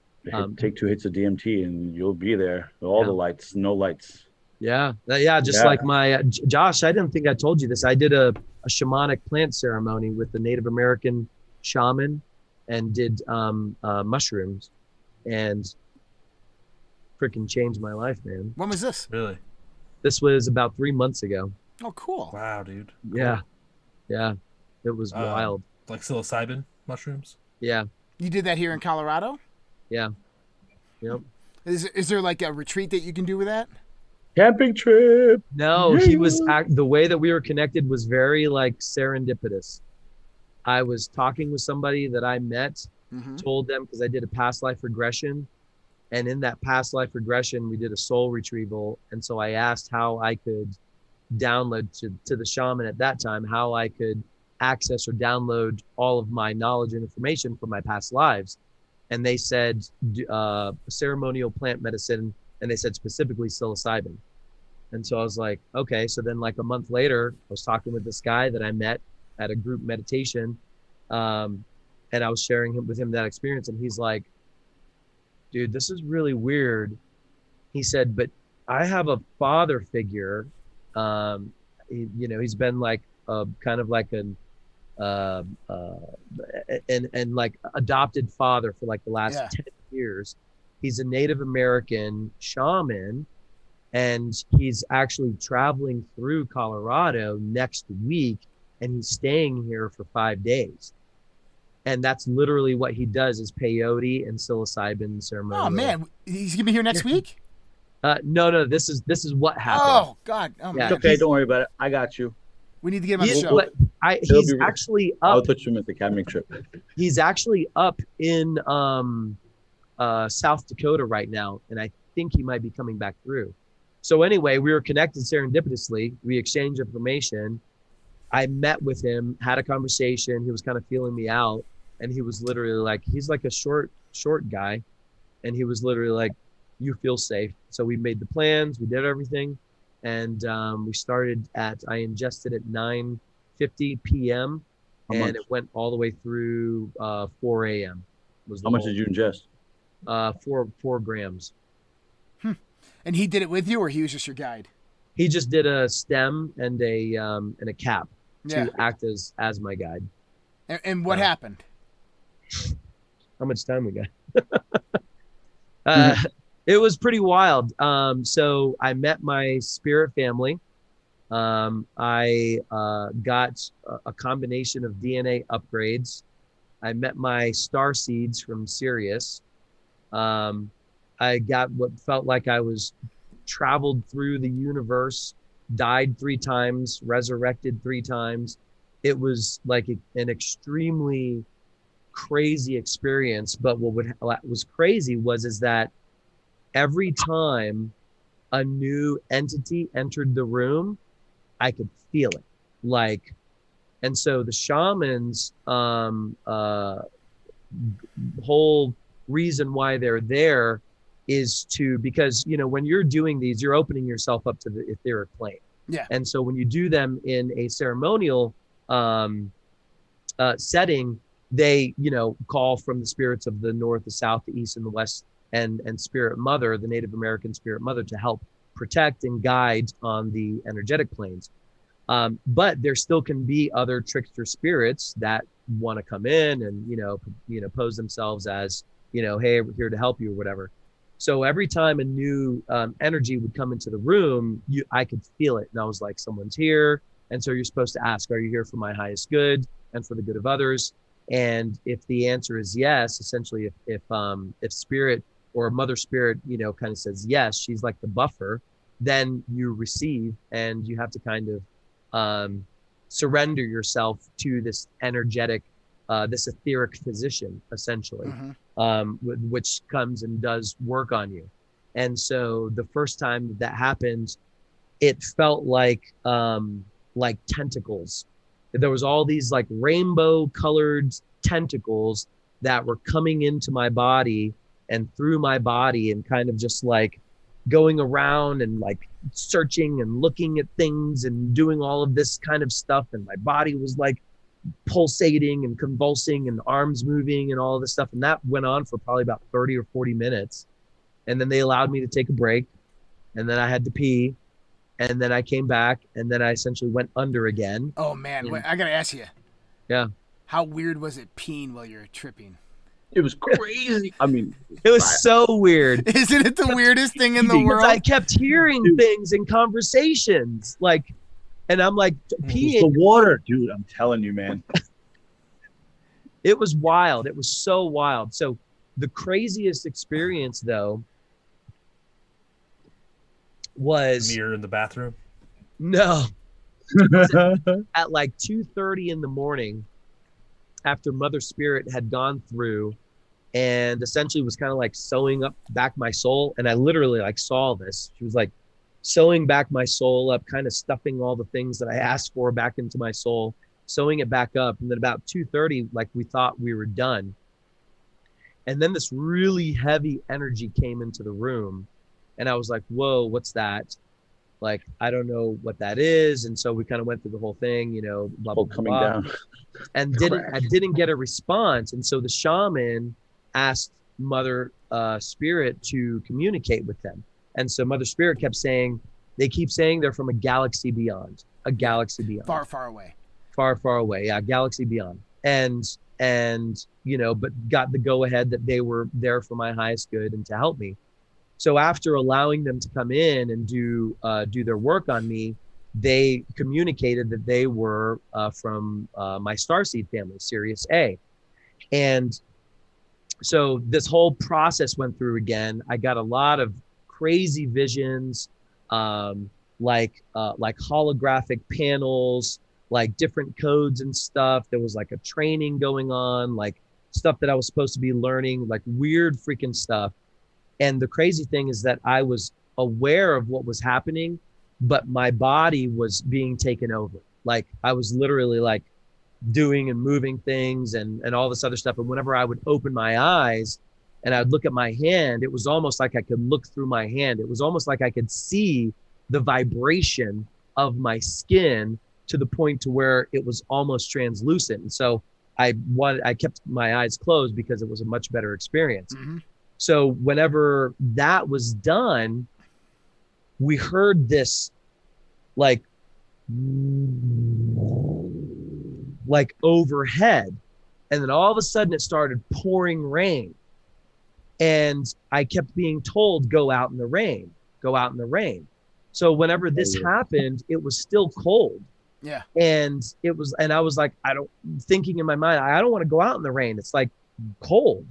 take 2 hits of DMT and you'll be there. All the lights, no lights. Yeah. Just like my, Josh, I didn't think I told you this. I did a shamanic plant ceremony with the Native American shaman and did mushrooms, and freaking changed my life, man. When was this? Really? This was about 3 months ago. Oh, cool. Wow, dude. Cool. Yeah. It was wild. Like psilocybin mushrooms? Yeah. You did that here in Colorado? Yeah. Yep. Is there like a retreat that you can do with that? Camping trip. No, he was the way that we were connected was very like serendipitous. I was talking with somebody that I met, told them, because I did a past life regression. And in that past life regression, we did a soul retrieval. And so I asked how I could download to the shaman at that time, how I could access or download all of my knowledge and information from my past lives. And they said ceremonial plant medicine, and they said specifically psilocybin. And so I was like, okay. So then like a month later, I was talking with this guy that I met at a group meditation. And I was sharing with him that experience. And he's like, dude, this is really weird. He said, but I have a father figure. He's been like kind of like an like adopted father for like the last 10 years. He's a Native American shaman, and he's actually traveling through Colorado next week, and he's staying here for 5 days. And that's literally what he does, is peyote and psilocybin ceremony. Oh man, he's gonna be here next week? No, this is what happened. Oh God, oh man. It's okay, don't worry about it. I got you. We need to get him on the show. He's actually I'll up. put you at the camping trip. He's actually up in South Dakota right now, and I think he might be coming back through. So anyway, we were connected serendipitously. We exchanged information. I met with him, had a conversation. He was kind of feeling me out, and he was literally like, he's like a short guy, and he was literally like, you feel safe. So we made the plans, we did everything, and we started I ingested at 9:50 p.m. and it went all the way through 4 a.m. How much did you ingest? 4 grams. And he did it with you, or he was just your guide? He just did a stem and a cap to act as my guide. And what happened? How much time we got? It was pretty wild. So I met my spirit family. I got a combination of DNA upgrades. I met my star seeds from Sirius. I got what felt like I was traveled through the universe, died 3 times, resurrected 3 times. It was like an extremely crazy experience. But what was crazy is that every time a new entity entered the room, I could feel it. Like, and so the shaman's whole reason why they're there is because, when you're doing these, you're opening yourself up to the etheric plane. Yeah. And so when you do them in a ceremonial setting, they, call from the spirits of the north, the south, the east, and the west, and Spirit Mother, the Native American Spirit Mother, to help protect and guide on the energetic planes. But there still can be other trickster spirits that want to come in and, pose themselves as, hey, we're here to help you or whatever. So every time a new energy would come into the room, I could feel it. And I was like, someone's here. And so you're supposed to ask, are you here for my highest good and for the good of others? And if the answer is yes, essentially, if spirit or Mother Spirit, you know, kind of says yes, she's like the buffer, then you receive, and you have to kind of surrender yourself to this energetic, this etheric physician, essentially, which comes and does work on you. And so the first time that happened, it felt like tentacles. There was all these like rainbow colored tentacles that were coming into my body and through my body, and kind of just like going around and like searching and looking at things and doing all of this kind of stuff. And my body was like pulsating and convulsing and arms moving and all of this stuff. And that went on for probably about 30 or 40 minutes. And then they allowed me to take a break, and then I had to pee, and then I came back, and then I essentially went under again. Oh man, wait, I gotta ask you. Yeah. How weird was it peeing while you were tripping? It was crazy. I mean, it was so weird. Isn't it the weirdest thing in the world? I kept hearing things in conversations, like, and I'm like peeing. It's the water, dude. I'm telling you, man. It was wild. It was so wild. So the craziest experience, though, was mirror in the bathroom. No, at like 2:30 in the morning, after Mother Spirit had gone through and essentially was kind of like sewing up back my soul. And I literally like saw this. She was like sewing back my soul up, kind of stuffing all the things that I asked for back into my soul, sewing it back up. And then about 2:30, like we thought we were done. And then this really heavy energy came into the room. And I was like, whoa, what's that? Like, I don't know what that is. And so we kind of went through the whole thing, you know, blah, blah, coming blah. down. And I didn't get a response. And so the shaman asked Mother Spirit to communicate with them. And so Mother Spirit kept saying, they keep saying they're from a galaxy beyond, a galaxy beyond. Far, far away. Far, far away. Yeah, galaxy beyond. And you know, but got the go ahead that they were there for my highest good and to help me. So after allowing them to come in and do their work on me, they communicated that they were from my starseed family, Sirius A. And so this whole process went through again. I got a lot of crazy visions, like holographic panels, like different codes and stuff. There was like a training going on, like stuff that I was supposed to be learning, like weird freaking stuff. And the crazy thing is that I was aware of what was happening, but my body was being taken over. Like I was literally like doing and moving things and all this other stuff. And whenever I would open my eyes and I'd look at my hand, it was almost like I could look through my hand. It was almost like I could see the vibration of my skin to the point to where it was almost translucent. And so I kept my eyes closed because it was a much better experience. Mm-hmm. So whenever that was done, we heard this like overhead. And then all of a sudden it started pouring rain. And I kept being told, go out in the rain, go out in the rain. So whenever this happened, it was still cold. Yeah. And I was like, thinking in my mind, I don't want to go out in the rain. It's like cold.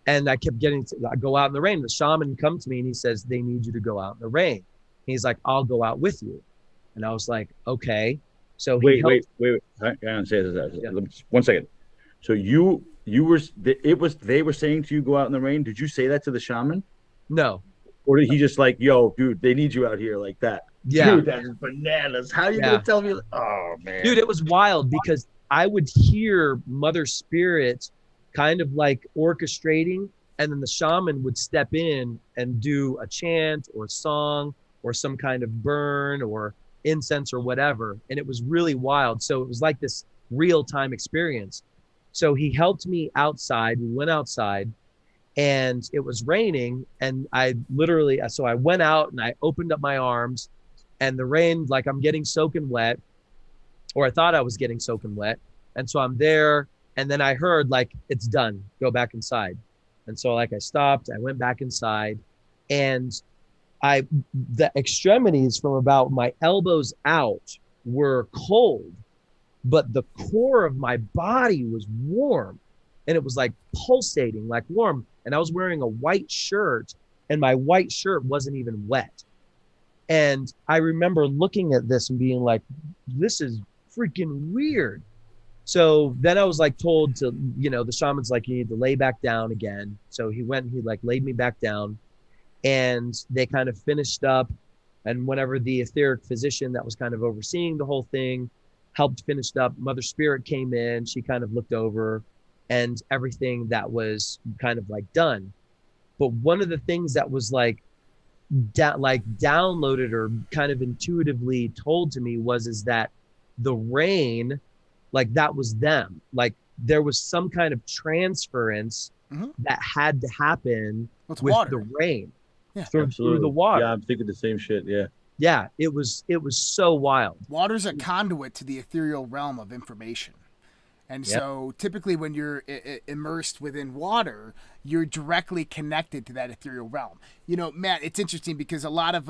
And I kept I go out in the rain. The shaman come to me and he says, they need you to go out in the rain. And he's like, I'll go out with you. And I was like, okay. So wait. Hang on, say this. Yeah. 1 second. So they were saying to you, go out in the rain. Did you say that to the shaman? No. Or did he just like, yo, dude, they need you out here like that? Yeah. Dude, that is bananas. How are you going to tell me? Oh, man. Dude, it was wild because I would hear Mother Spirit kind of like orchestrating, and then the shaman would step in and do a chant or a song or some kind of burn or incense or whatever. And it was really wild. So it was like this real-time experience. So he helped me outside. We went outside and it was raining, and I went out and I opened up my arms, and the rain, like I'm getting soaking wet, or I thought I was getting soaking wet. And so I'm there, and then I heard like, it's done, go back inside. And so like I stopped, I went back inside, and the extremities from about my elbows out were cold, but the core of my body was warm. and it was like pulsating, like warm. And I was wearing a white shirt, and my white shirt wasn't even wet. And I remember looking at this and being like, this is freaking weird. So then I was like told to, the shaman's like, you need to lay back down again. So he went and he like laid me back down, and they kind of finished up. And whenever the etheric physician that was kind of overseeing the whole thing helped finish up, Mother Spirit came in, she kind of looked over, and everything that was kind of like done. But one of the things that was like downloaded or kind of intuitively told to me is that the rain, like that was them. Like there was some kind of transference that had to happen with water. the rain. Yeah, through the water. Yeah, I'm thinking the same shit. Yeah. Yeah, it was so wild. Water's a conduit to the ethereal realm of information. And so typically when you're immersed within water, you're directly connected to that ethereal realm. Matt, it's interesting because a lot of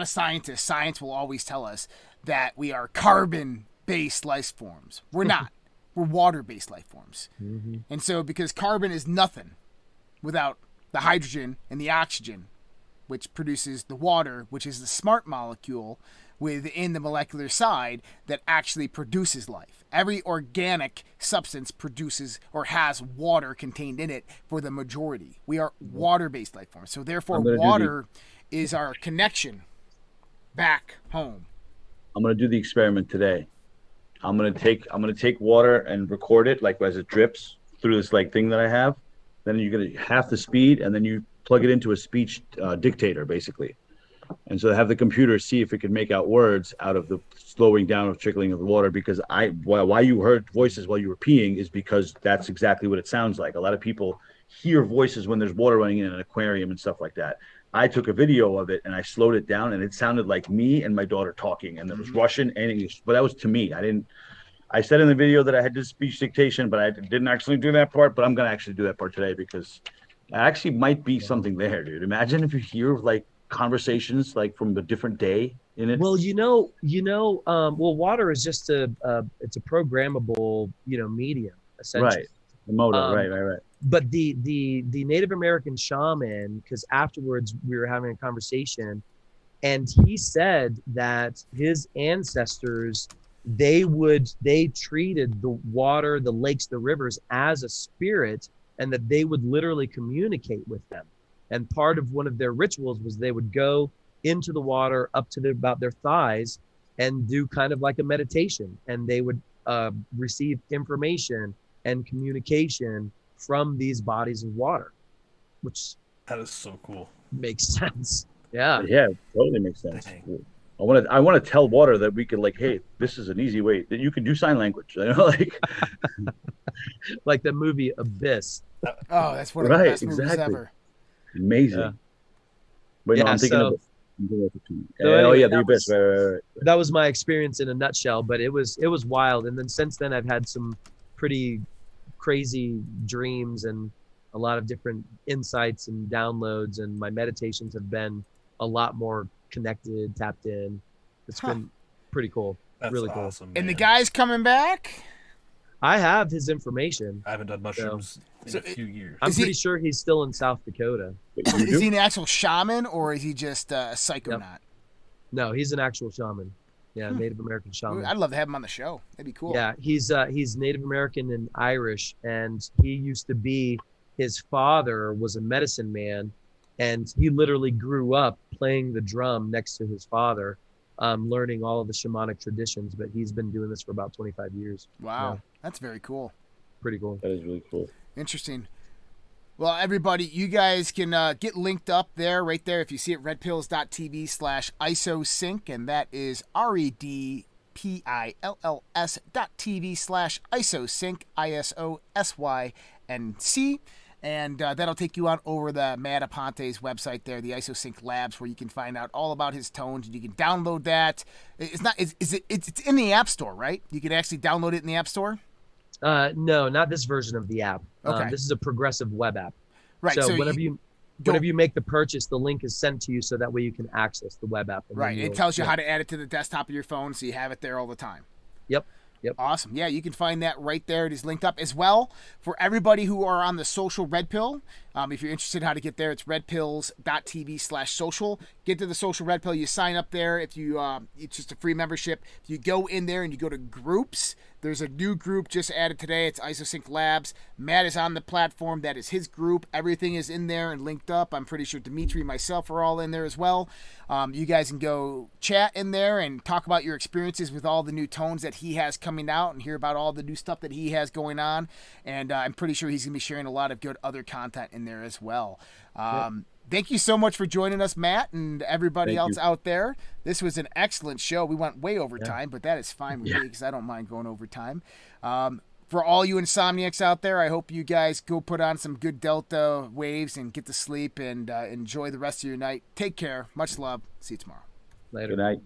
science will always tell us that we are carbon-based life forms. We're not. We're water-based life forms. Mm-hmm. And so because carbon is nothing without the hydrogen and the oxygen, which produces the water, which is the smart molecule within the molecular side that actually produces life. Every organic substance produces or has water contained in it for the majority. We are water-based life forms. So therefore, water is our connection back home. I'm going to do the experiment today. I'm going to take water and record it like as it drips through this like thing that I have. Then you get half the speed, and then you plug it into a speech dictator, basically. And so have the computer see if it can make out words out of the slowing down of trickling of the water. Because why you heard voices while you were peeing is because that's exactly what it sounds like. A lot of people hear voices when there's water running in an aquarium and stuff like that. I took a video of it and I slowed it down, and it sounded like me and my daughter talking, and there was Russian and English, but that was to me. I said in the video that I had this speech dictation, but I didn't actually do that part. But I'm going to actually do that part today because it actually might be something there, dude. Imagine if you hear like conversations like from a different day in it. Well, water is just it's a programmable, medium, essentially. Right. The motor. Right. But the Native American shaman, because afterwards we were having a conversation, and he said that his ancestors, they treated the water, the lakes, the rivers as a spirit, and that they would literally communicate with them. And part of one of their rituals was they would go into the water up to about their thighs and do kind of like a meditation, and they would receive information and communication from these bodies of water, which that is so cool. Makes sense. Yeah, it totally makes sense. Dang. I want to tell water that we could like, hey, this is an easy way that you can do sign language. Like, like the movie Abyss. Oh, that's one of the best movies ever. Amazing. Yeah. Wait, no, I'm thinking of the Abyss. Right. That was my experience in a nutshell, but it was wild. And then since then, I've had some pretty crazy dreams and a lot of different insights and downloads, and my meditations have been a lot more connected, tapped in. It's been pretty cool. That's really awesome, cool. And the guy's coming back? I have his information. I haven't done mushrooms in a few years. I'm pretty sure he's still in South Dakota. Is he an actual shaman, or is he just a psychonaut? Yep. No, he's an actual shaman. Yeah, Native American shaman. I'd love to have him on the show. That'd be cool. Yeah, he's Native American and Irish, and he used to be, his father was a medicine man, and he literally grew up playing the drum next to his father, learning all of the shamanic traditions, but he's been doing this for about 25 years. Wow, yeah. That's very cool. Pretty cool. That is really cool. Interesting. Well, everybody, you guys can get linked up there, right there. If you see it, redpills.tv/ISOSYNC, and that is redpills.tv/ISOSYNC, ISOSYNC. And that'll take you on over the Matt Aponte's website there, the ISOSYNC Labs, where you can find out all about his tones, and you can download that. It's in the App Store, right? You can actually download it in the App Store? No, not this version of the app. Okay. This is a progressive web app. Right. So whenever you make the purchase, the link is sent to you, so that way you can access the web app. Right. It tells you how to add it to the desktop of your phone, so you have it there all the time. Yep. Yep. Awesome. Yeah, you can find that right there. It is linked up as well for everybody who are on the social Red Pill. If you're interested in how to get there, it's redpills.tv/social. Get to the social Red Pill. You sign up there. If you, it's just a free membership. If you go in there and you go to groups, there's a new group just added today. It's ISOSYNC Labs. Matt is on the platform. That is his group. Everything is in there and linked up. I'm pretty sure Dimitri and myself are all in there as well. You guys can go chat in there and talk about your experiences with all the new tones that he has coming out and hear about all the new stuff that he has going on. And I'm pretty sure he's going to be sharing a lot of good other content in there as well. Thank you so much for joining us, Matt, and everybody else out there. This was an excellent show. We went way over time, but that is fine with me because I don't mind going over time. For all you insomniacs out there, I hope you guys go put on some good Delta waves and get to sleep and enjoy the rest of your night. Take care. Much love. See you tomorrow. Later. Good night.